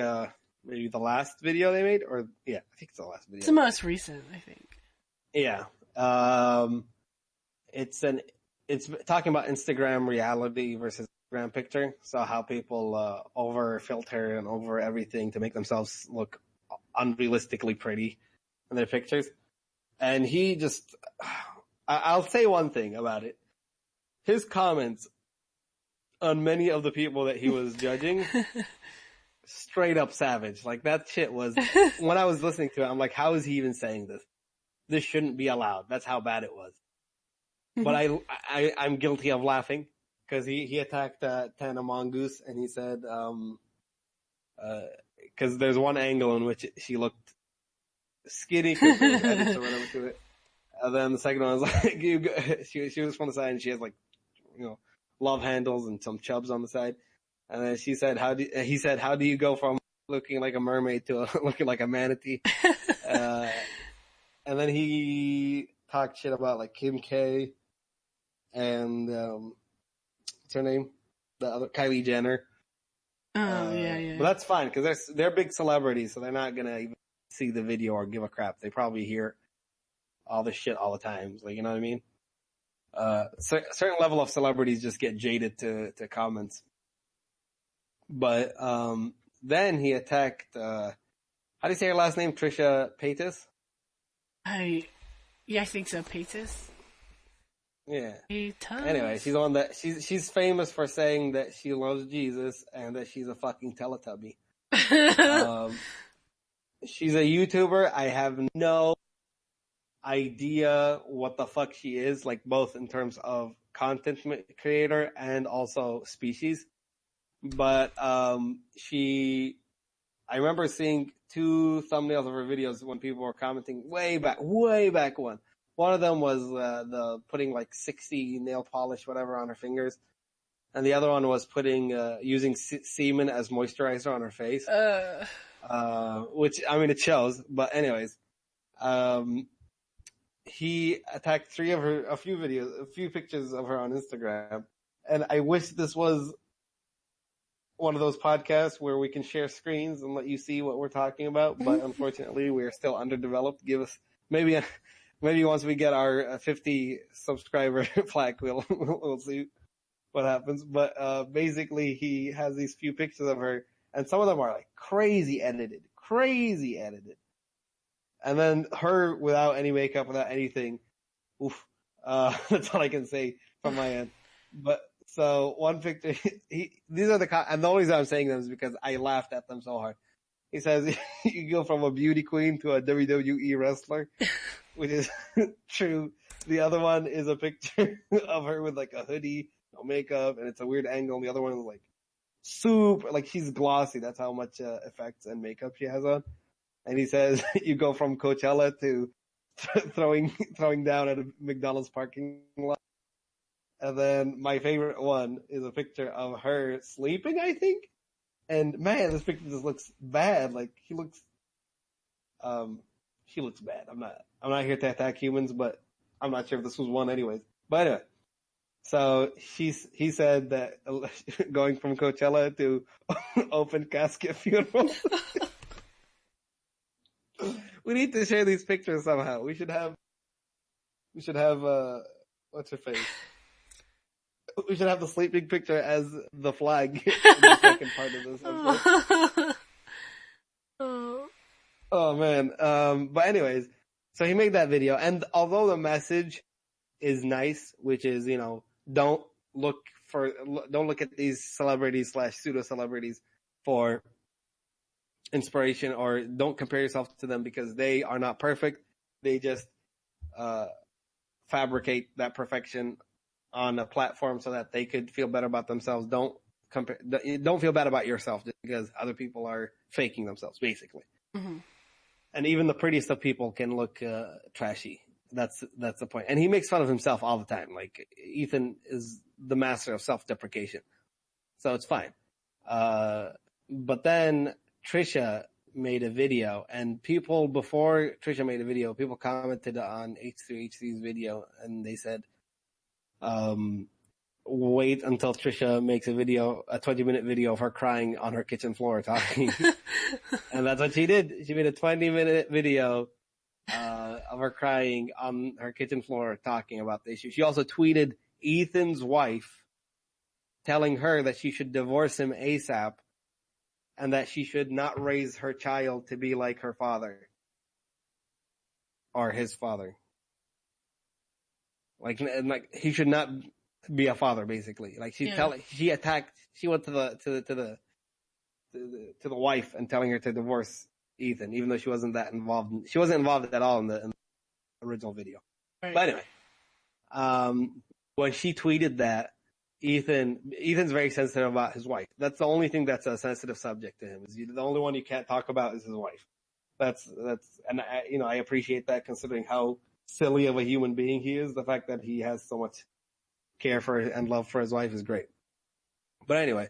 maybe the last video they made, I think it's the last video. It's the most recent, I think. Yeah. It's talking about Instagram reality versus Instagram picture. So how people over filter and over everything to make themselves look unrealistically pretty in their pictures. And he just, I'll say one thing about it. His comments on many of the people that he was judging, straight up savage. That shit was, when I was listening to it, I'm like, how is he even saying this? This shouldn't be allowed. That's how bad it was. But I'm guilty of laughing because he attacked Tana Mongoose and he said, because there's one angle in which she looked skinny because there was edits or whatever to it. And then the second one was she was from the side and she has love handles and some chubs on the side. And then he said, how do you go from looking like a mermaid to looking like a manatee? And then he talked shit about Kim K and what's her name? The other Kylie Jenner. Oh yeah. But that's fine because they're big celebrities, so they're not gonna even see the video or give a crap. They probably hear all this shit all the time. You know what I mean? Certain level of celebrities just get jaded to comments. But then he attacked. How do you say her last name? Trisha Paytas. I think so. Paytas. Yeah. Paytas. Anyway, she's on that. She's famous for saying that she loves Jesus and that she's a fucking Teletubby. She's a YouTuber. I have no idea what the fuck she is, both in terms of content creator and also species. But I remember seeing 2 thumbnails of her videos when people were commenting way back when. One of them was the putting 60 nail polish whatever on her fingers, and the other one was putting using semen as moisturizer on her face. Which it shows. But anyways, he attacked a few pictures of her on Instagram, and I wish this was one of those podcasts where we can share screens and let you see what we're talking about. But unfortunately, we are still underdeveloped. Give us maybe once we get our 50 subscriber plaque, we'll see what happens. But basically, he has these few pictures of her, and some of them are like crazy edited. And then her without any makeup, without anything. Oof. That's all I can say from my end. But so one picture, these are and the only reason I'm saying them is because I laughed at them so hard. He says you go from a beauty queen to a WWE wrestler, which is true. The other one is a picture of her with like a hoodie, no makeup, and it's a weird angle. And the other one is like super, like she's glossy. That's how much effects and makeup she has on. And he says you go from Coachella to throwing down at a McDonald's parking lot. And then my favorite one is a picture of her sleeping, I think. And man, this picture just looks bad. Like she looks bad. I'm not here to attack humans, but I'm not sure if this was one anyways. But anyway, so he said that going from Coachella to open casket funeral. We need to share these pictures somehow. We should have what's her face? We should have the sleeping picture as the flag in the second part of this episode. Oh man. But anyways, so he made that video, and although the message is nice, which is, you know, don't look at these celebrities / pseudo celebrities for inspiration, or don't compare yourself to them because they are not perfect. They just fabricate that perfection on a platform so that they could feel better about themselves. Don't feel bad about yourself just because other people are faking themselves, basically. Mm-hmm. And even the prettiest of people can look trashy. That's the point. And he makes fun of himself all the time. Like Ethan is the master of self-deprecation, so it's fine. But then Trisha made a video, and before Trisha made a video, people commented on H3H3's video, and they said, wait until Trisha makes a 20-minute video of her crying on her kitchen floor talking. And that's what she did. She made a 20-minute video of her crying on her kitchen floor talking about the issue. She also tweeted Ethan's wife telling her that she should divorce him ASAP and that she should not raise her child to be like her father or his father. Like he should not be a father, basically. Like she went to the wife and telling her to divorce Ethan, even though she wasn't involved. She wasn't involved at all in the original video. Right. But anyway, when she tweeted that, Ethan's very sensitive about his wife. That's the only thing that's a sensitive subject to him. The only one you can't talk about is his wife. And I appreciate that, considering how silly of a human being he is. The fact that he has so much care for and love for his wife is great. But anyway,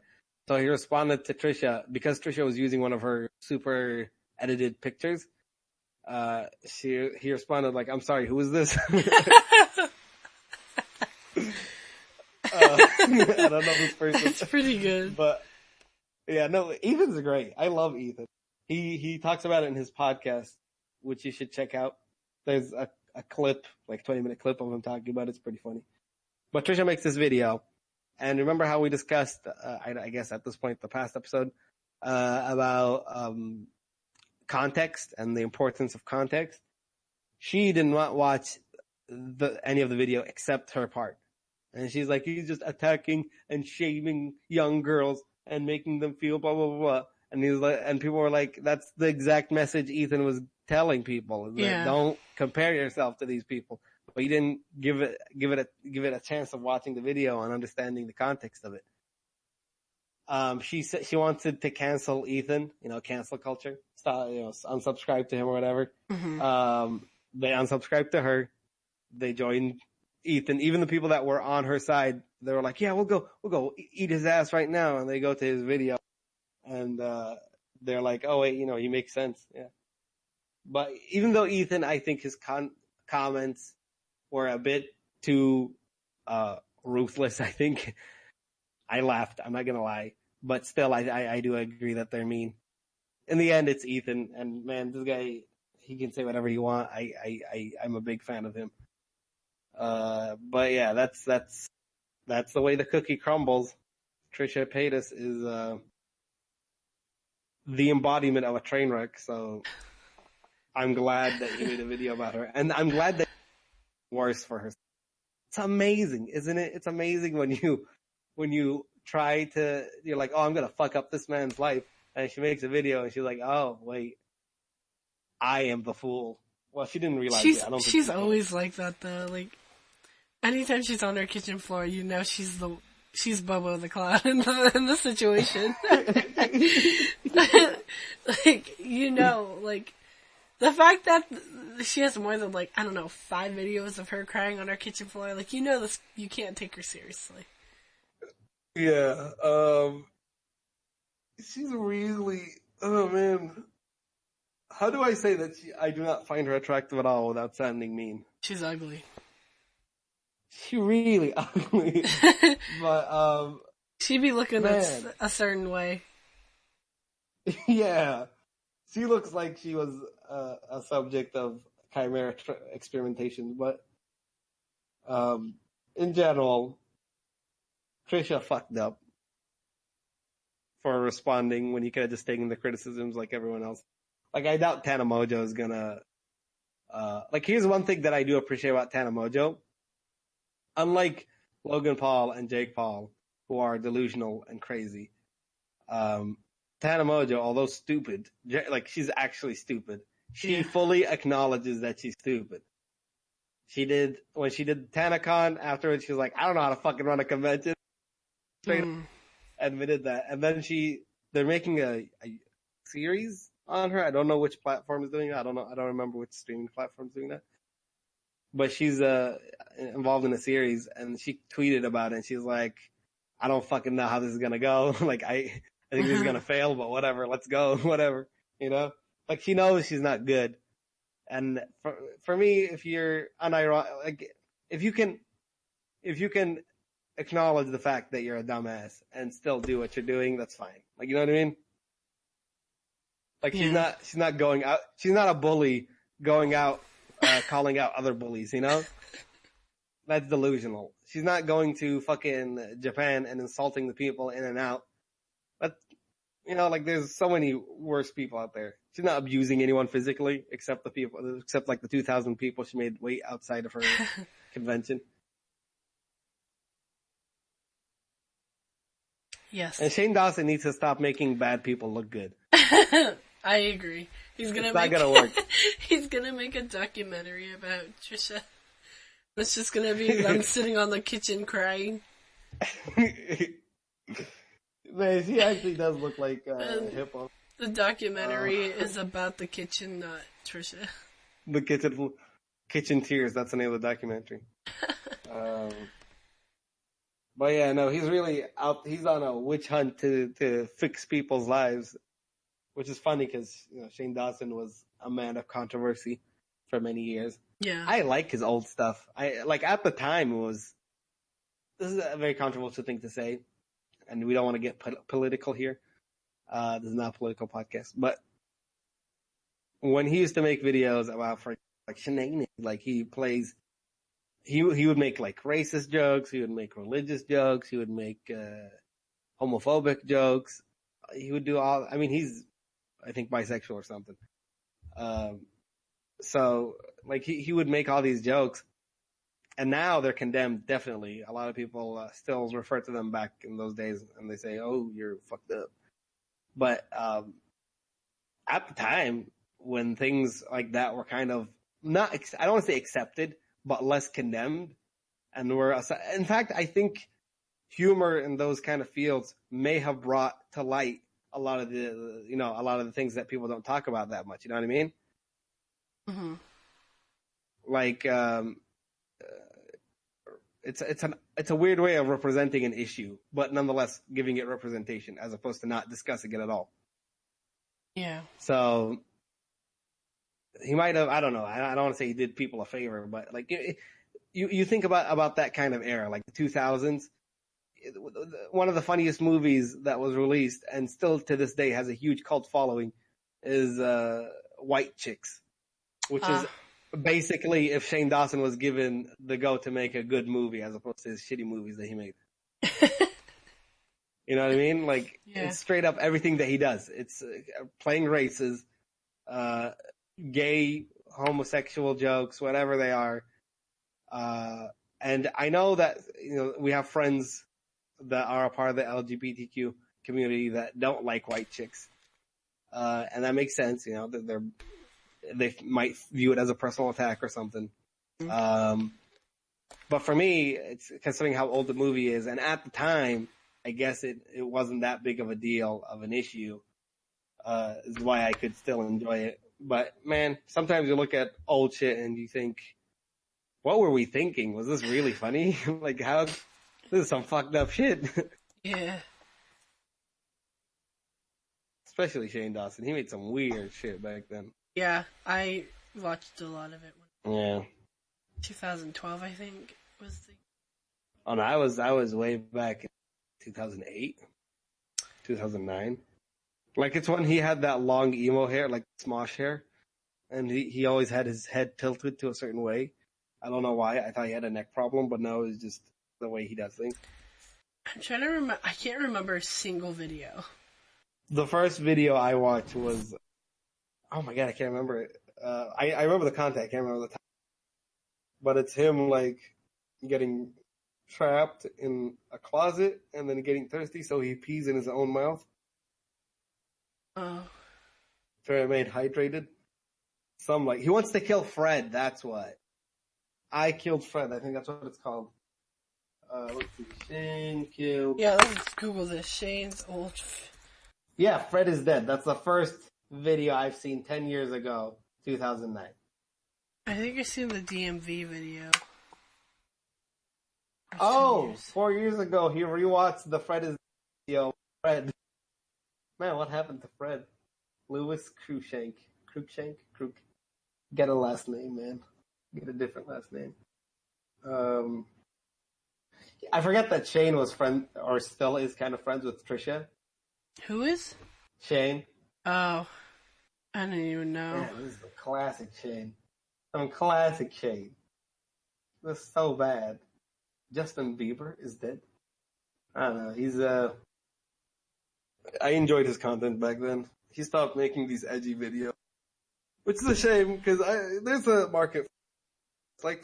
so he responded to Trisha because Trisha was using one of her super edited pictures. He responded like, "I'm sorry, who is this?" I don't know this person. It's pretty good. But yeah, no, Ethan's great. I love Ethan. He talks about it in his podcast, which you should check out. There's a clip, like 20-minute clip of him talking about it. It's pretty funny. But Trisha makes this video, and remember how we discussed, I guess at this point, the past episode, about context and the importance of context. She did not watch any of the video except her part. And she's like, he's just attacking and shaming young girls and making them feel blah, blah, blah, blah. And he's like, and people were like, that's the exact message Ethan was telling people. Yeah. Don't compare yourself to these people. But you didn't give it a chance of watching the video and understanding the context of it. She said she wanted to cancel Ethan, cancel culture, stop, unsubscribe to him or whatever. Mm-hmm. They unsubscribed to her. They joined Ethan. Even the people that were on her side, they were like, yeah, we'll go eat his ass right now. And they go to his video and, they're like, oh wait, he makes sense. Yeah. But even though Ethan, I think his comments were a bit too, ruthless, I think I laughed. I'm not going to lie, but still, I do agree that they're mean. In the end, it's Ethan, and man, this guy, he can say whatever he wants. I'm a big fan of him. But yeah, that's the way the cookie crumbles. Trisha Paytas is the embodiment of a train wreck. So I'm glad that you made a video about her, and I'm glad that it's worse for her. It's amazing, isn't it? It's amazing when you try to, you're like, oh, I'm gonna fuck up this man's life, and she makes a video, and she's like, oh wait, I am the fool. Well, she didn't realize it. I don't think she's always like that though. Like anytime she's on her kitchen floor, you know she's Bobo the Clown in the situation. Like, you know, like, the fact that she has more than, like, I don't know, 5 videos of her crying on her kitchen floor, like, you know this, you can't take her seriously. Yeah, she's really, oh man, how do I say that I do not find her attractive at all without sounding mean? She's ugly. She really ugly. But, she'd be looking a certain way. Yeah. She looks like she was a subject of chimera experimentation, but, in general, Trisha fucked up for responding when you could have just taken the criticisms like everyone else. Like, I doubt Tana Mojo is gonna, like, here's one thing that I do appreciate about Tana Mojo. Unlike Logan Paul and Jake Paul, who are delusional and crazy, Tana Mojo, although stupid, like, she's actually stupid. She fully acknowledges that she's stupid. When she did TanaCon, afterwards she was like, I don't know how to fucking run a convention. Straight up admitted that. And then they're making a series on her. I don't know which platform is doing that. I don't remember which streaming platform is doing that. But she's involved in a series, and she tweeted about it, and she's like, I don't fucking know how this is gonna go. Like, I think this is gonna fail, but whatever, let's go, whatever, you know? Like, she knows she's not good. And for me, if you're unironic, like, if you can acknowledge the fact that you're a dumbass and still do what you're doing, that's fine. Like, you know what I mean? Like, she's not going out, she's not a bully going out, calling out other bullies, you know? That's delusional. She's not going to fucking Japan and insulting the people in and out. But, you know, like, there's so many worse people out there. She's not abusing anyone physically, except like the 2,000 people she made wait outside of her convention. Yes. And Shane Dawson needs to stop making bad people look good. I agree. It's not gonna work. He's gonna make a documentary about Trisha. It's just gonna be them sitting on the kitchen crying. Man, she actually does look like a hippo. The documentary is about the kitchen, not Trisha. The kitchen tears. That's the name of the documentary. But yeah, no, he's really out. He's on a witch hunt to fix people's lives, which is funny because, you know, Shane Dawson was a man of controversy for many years. Yeah, I like his old stuff. At the time this is a very controversial thing to say, and we don't want to get political here. This is not a political podcast, but when he used to make videos about, for like, shenanigans, like, he would make like racist jokes, he would make religious jokes, he would make homophobic jokes. He would do all. I mean, he's, I think, bisexual or something. So, like, he would make all these jokes, and now they're condemned. Definitely, a lot of people still refer to them back in those days, and they say, "Oh, you're fucked up." But at the time, when things like that were kind of not, I don't want to say accepted, but less condemned, and in fact, I think humor in those kind of fields may have brought to light a lot of the things that people don't talk about that much. You know what I mean? Mm-hmm. Like, it's a weird way of representing an issue, but nonetheless giving it representation as opposed to not discussing it at all. Yeah. So he might have, I don't know, I don't want to say he did people a favor, but like, you think about that kind of era, like the 2000s, one of the funniest movies that was released and still to this day has a huge cult following is White Chicks, which is basically if Shane Dawson was given the go to make a good movie as opposed to his shitty movies that he made. You know what I mean? Like, it's straight up everything that he does. It's playing races, gay, homosexual jokes, whatever they are. And I know that, we have friends that are a part of the LGBTQ community that don't like White Chicks. And that makes sense, that they might view it as a personal attack or something. But for me, it's considering how old the movie is, and at the time, I guess it wasn't that big of a deal of an issue, is why I could still enjoy it. But man, sometimes you look at old shit and you think, what were we thinking? Was this really funny? Like, this is some fucked up shit. Yeah. Especially Shane Dawson. He made some weird shit back then. Yeah, I watched a lot of it. 2012, I think, was the... Oh no, I was way back in 2008, 2009. Like, it's when he had that long emo hair, like Smosh hair, and he always had his head tilted to a certain way. I don't know why. I thought he had a neck problem, but no, it's just the way he does things. I'm trying to remember. I can't remember a single video. The first video I watched was, oh my god, I can't remember it. I remember the content, I can't remember the time. But it's him, like, getting trapped in a closet and then getting thirsty, so he pees in his own mouth. Oh. To remain hydrated. He wants to kill Fred, that's what. I killed Fred, I think that's what it's called. Let's see, Shane killed... Yeah, let's Google this. Shane's old... Yeah, Fred is dead. That's the first video I've seen 10 years ago, 2009. I think I've seen the DMV video. Oh, 4 years ago, he rewatched the Fred is video. Fred. Man, what happened to Fred? Louis Cruikshank. Get a last name, man. Get a different last name. I forget that Shane was friend, or still is kind of friends with Trisha. Who is? Shane. Oh. I didn't even know. Man, this is the classic Shane. Some classic Shane. This is so bad. Justin Bieber is dead. I don't know. He's, I enjoyed his content back then. He stopped making these edgy videos. Which is a shame, because there's a market. It's like,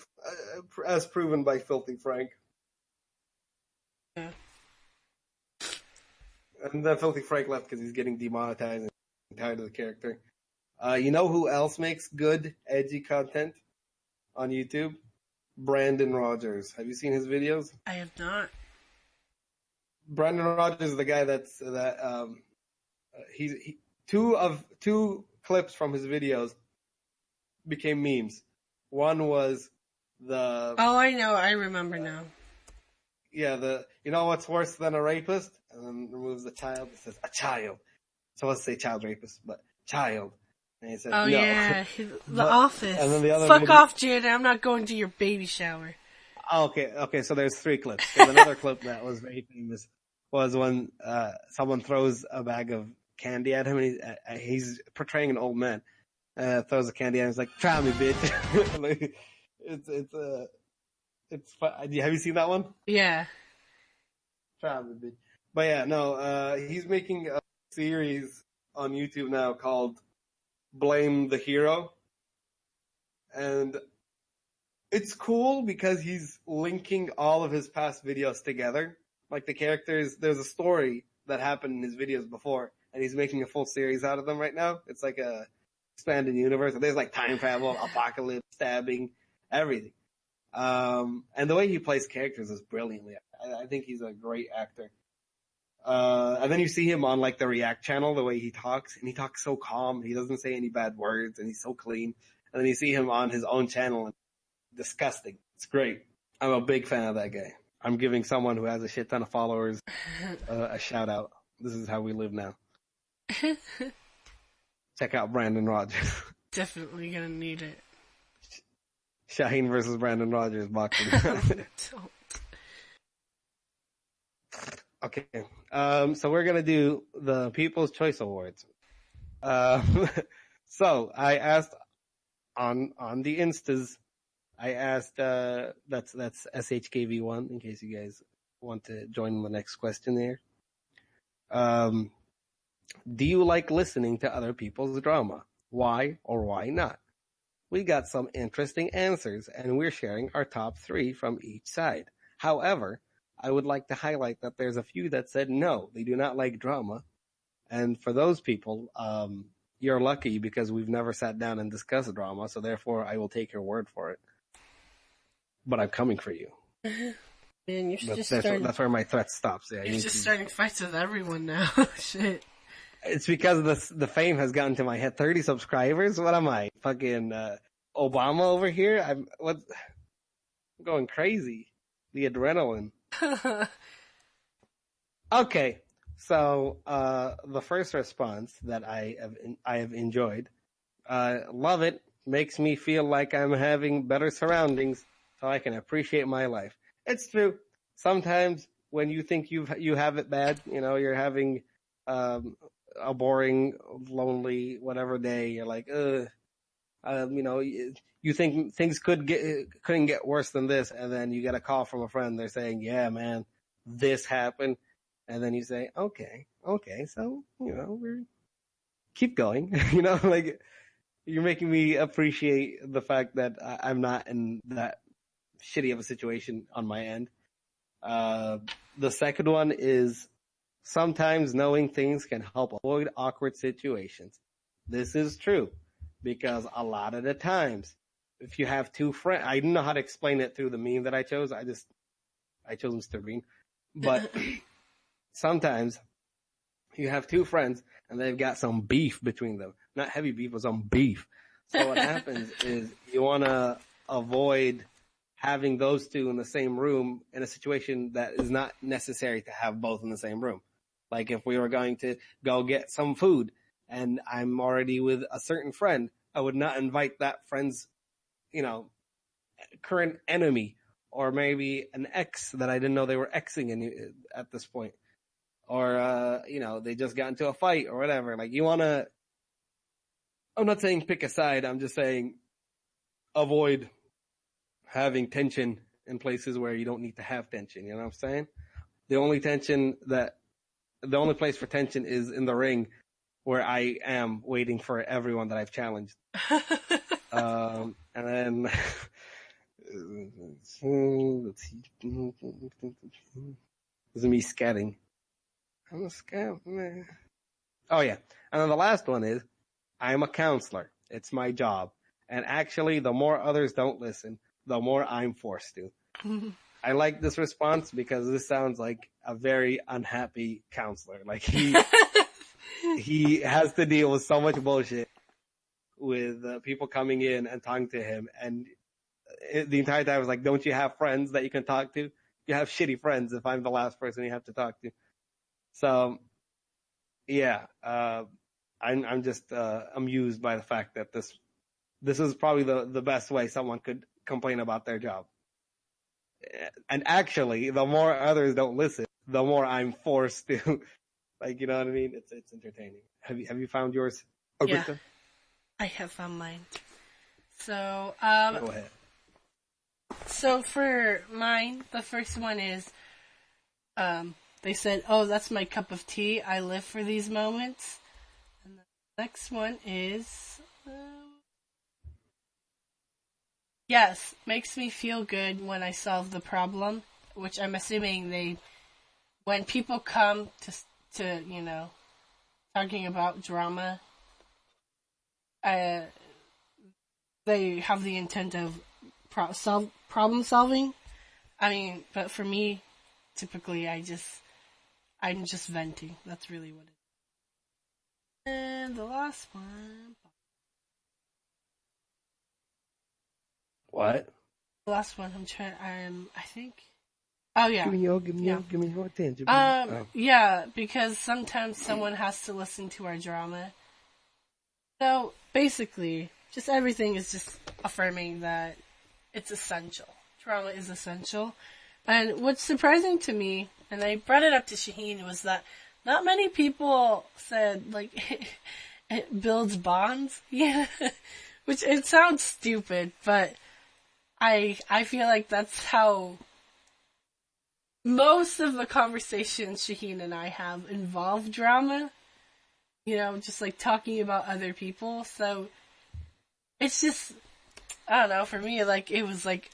as proven by Filthy Frank. Yeah. And then Filthy Frank left because he's getting demonetized and tired of the character. You know who else makes good, edgy content on YouTube? Brandon Rogers. Have you seen his videos? I have not. Brandon Rogers is the guy two clips from his videos became memes. One was the... Oh, I know. I remember now. Yeah, you know what's worse than a rapist? And then removes the child. It says, a child. So let's say child rapist, but child. And he says, oh, no. yeah. The Office. And then the other Fuck off, Janet. I'm not going to your baby shower. Okay, so there's 3 clips. There's another clip that was very famous was when someone throws a bag of candy at him, and he's portraying an old man. Throws a candy at him, he's like, try me, bitch. Like, it's fun. Have you seen that one? Yeah. Try me, bitch. But yeah, no, he's making a series on YouTube now called Blame the Hero. And it's cool because he's linking all of his past videos together. Like the characters, there's a story that happened in his videos before, and he's making a full series out of them right now. It's like a expanded universe. There's like time travel, apocalypse, stabbing, everything. And the way he plays characters is brilliantly. I think he's a great actor. And then you see him on like the React channel, the way he talks, and he talks so calm. He doesn't say any bad words, and he's so clean. And then you see him on his own channel, and disgusting. It's great. I'm a big fan of that guy. I'm giving someone who has a shit ton of followers a shout out. This is how we live now. Check out Brandon Rogers. Definitely gonna need it. Shaheen versus Brandon Rogers boxing. Okay. So we're gonna do the People's Choice Awards. Um, so I asked on the Instas. I asked that's SHKV1 in case you guys want to join the next question there. Do you like listening to other people's drama? Why or why not? We got some interesting answers, and we're sharing our top 3 from each side. However, I would like to highlight that there's a few that said no, they do not like drama. And for those people, you're lucky because we've never sat down and discussed drama, so therefore I will take your word for it. But I'm coming for you. Man, you're that's where my threat stops. Yeah, you're just starting fights with everyone now. Shit. It's because the fame has gotten to my head. 30 subscribers? What am I? Fucking Obama over here? I'm going crazy. The adrenaline. Okay. So the first response that I have enjoyed. Love it. Makes me feel like I'm having better surroundings so I can appreciate my life. It's true. Sometimes when you think you have it bad, you're having a boring, lonely, whatever day, you're like, you think things couldn't get worse than this, and then you get a call from a friend. They're saying, "Yeah, man, this happened," and then you say, "Okay, so we're keep going." Like you're making me appreciate the fact that I'm not in that shitty of a situation on my end. The second one is sometimes knowing things can help avoid awkward situations. This is true because a lot of the times, if you have 2 friends, I don't know how to explain it through the meme that I chose. I chose Mr. Bean. But sometimes you have 2 friends and they've got some beef between them. Not heavy beef, but some beef. So what happens is you want to avoid having those 2 in the same room in a situation that is not necessary to have both in the same room. Like if we were going to go get some food and I'm already with a certain friend, I would not invite that friend's, current enemy or maybe an ex that I didn't know they were exing at this point. Or, they just got into a fight or whatever. Like I'm not saying pick a side. I'm just saying avoid having tension in places where you don't need to have tension. You know what I'm saying? The only place for tension is in the ring where I am waiting for everyone that I've challenged. And then, let's see. This is me scatting. I'm a scat, man. Oh yeah. And then the last one is, I'm a counselor. It's my job. And actually, the more others don't listen, the more I'm forced to. I like this response because this sounds like a very unhappy counselor. Like he has to deal with so much bullshit with people coming in and talking to him. And the entire time I was like, don't you have friends that you can talk to? You have shitty friends if I'm the last person you have to talk to. So, yeah, I'm just amused by the fact that this is probably the best way someone could complain about their job. And actually, the more others don't listen, the more I'm forced to. Like, you know what I mean? It's entertaining. Have you found yours, Augusta? Yeah, I have found mine. So, go ahead. So for mine, the first one is, they said, "Oh, that's my cup of tea. I live for these moments." And the next one is, yes, makes me feel good when I solve the problem, which I'm assuming when people come to talking about drama, they have the intent of problem solving. I mean, but for me, typically I'm just venting. That's really what it is. And the last one. What? The last one I think. Oh yeah. Give me your attention. Yeah, because sometimes someone has to listen to our drama. So basically, just everything is just affirming that it's essential. Drama is essential And what's surprising to me, and I brought it up to Shaheen, was that not many people said, like, it builds bonds. Yeah. Which, it sounds stupid, but I feel like that's how most of the conversations Shaheen and I have involve drama. You know, just like talking about other people. So, it's just, I don't know, for me, like, it was like,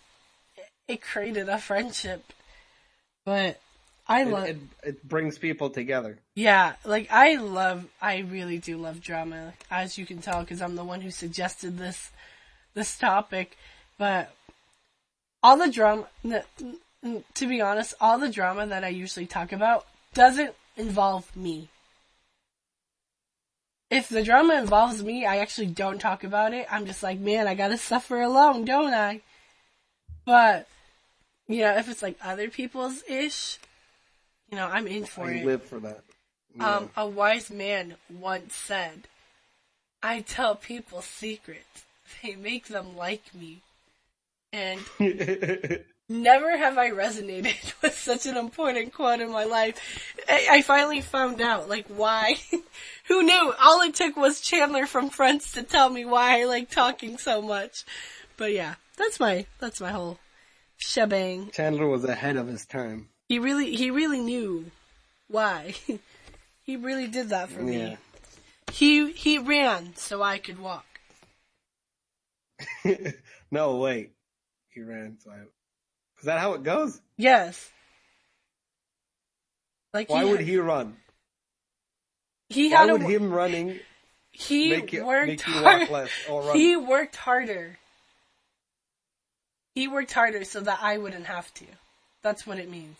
it created a friendship. But I love it brings people together. Yeah, like I really do love drama, as you can tell, because I'm the one who suggested this topic. But all the drama, to be honest, all the drama that I usually talk about doesn't involve me. If the drama involves me, I actually don't talk about it. I'm just like, man, I gotta suffer alone, don't I? But you know, if it's like other people's ish, you know, I'm in for it. I live for that. Yeah. A wise man once said, I tell people secrets. They make them like me. And never have I resonated with such an important quote in my life. I finally found out, like, why. Who knew? All it took was Chandler from Friends to tell me why I like talking so much. But yeah, that's my whole shebang. Chandler was ahead of his time. He really knew why. He really did that for me. He ran so I could walk. No, wait. He ran so I... Is that how it goes? Yes. Like why would he run? Why would him running make you walk less or run? He worked harder. He worked harder so that I wouldn't have to. That's what it means.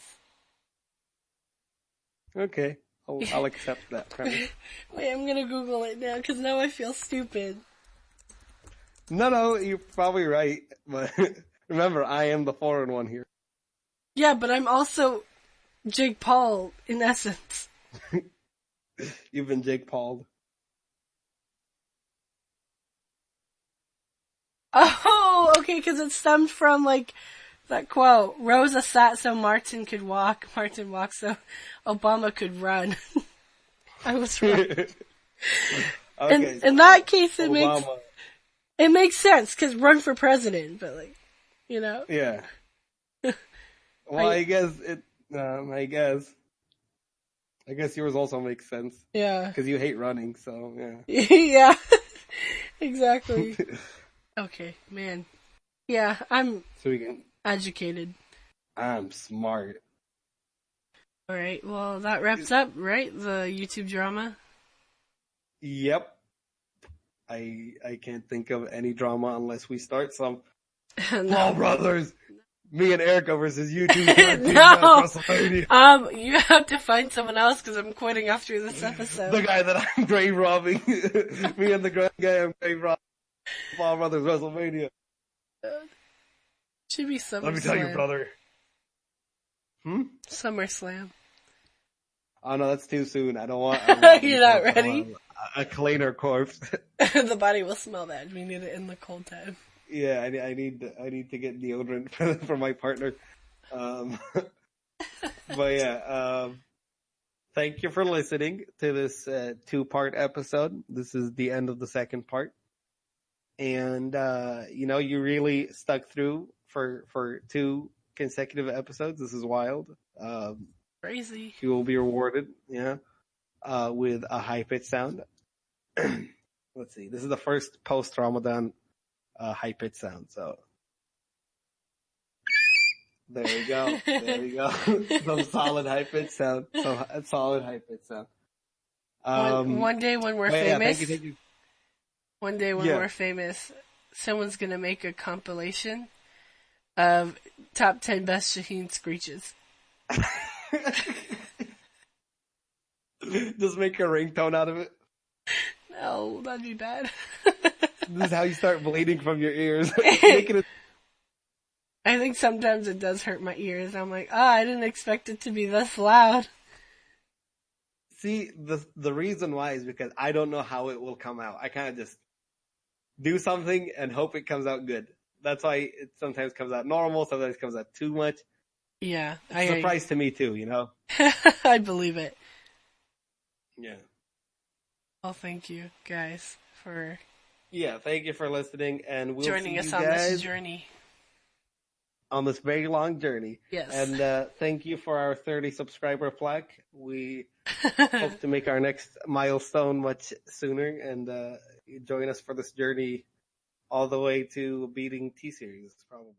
Okay. I'll accept that premise. Wait, I'm gonna Google it now, because now I feel stupid. No, you're probably right. But remember, I am the foreign one here. Yeah, but I'm also Jake Paul, in essence. You've been Jake Paul'd. Oh, okay, because it stemmed from, like, that quote, Rosa sat so Martin could walk, Martin walked so Obama could run. I was right. Okay, in that case, it makes sense, because run for president, but, like, you know? Yeah. Well, I guess yours also makes sense. Yeah. Because you hate running, so, yeah. Yeah. Exactly. Okay, man. Yeah, I'm educated. I'm smart. Alright, well, that wraps up, right? The YouTube drama? Yep. I can't think of any drama unless we start some. Paul Brothers! Me and Erica versus YouTube. No! You have to find someone else because I'm quitting after this episode. The guy that I'm grave robbing. Me and the guy I'm grave robbing. Paul Brothers WrestleMania. Should be SummerSlam. Let me tell you, brother. SummerSlam. Oh no, that's too soon. I don't want. You're not ready? A cleaner corpse. The body will smell bad. We need it in the cold time. Yeah, I need to get deodorant for my partner. But yeah, thank you for listening to this 2-part episode. This is the end of the second part. And, you really stuck through for 2 consecutive episodes. This is wild. Crazy. You will be rewarded, with a high-pitched sound. Let's see. This is the first post-Ramadan high-pitched sound, so. There we go. Some solid high-pitched sound. One day when we're famous. Yeah, thank you. One day when we're famous, someone's gonna make a compilation of top 10 best Shaheen screeches. Just make a ringtone out of it. No, that'd be bad. This is how you start bleeding from your ears. I think sometimes it does hurt my ears. I'm like, I didn't expect it to be this loud. See, the reason why is because I don't know how it will come out. I kind of just do something and hope it comes out good. That's why it sometimes comes out normal, sometimes it comes out too much. Yeah. It's a surprise to me too, you know? I believe it. Yeah. Well, thank you guys for thank you for listening, and we'll joining see us you on guys this journey. On this very long journey. Yes. And thank you for our 30 subscriber plaque. We hope to make our next milestone much sooner, and join us for this journey all the way to beating T-Series, probably.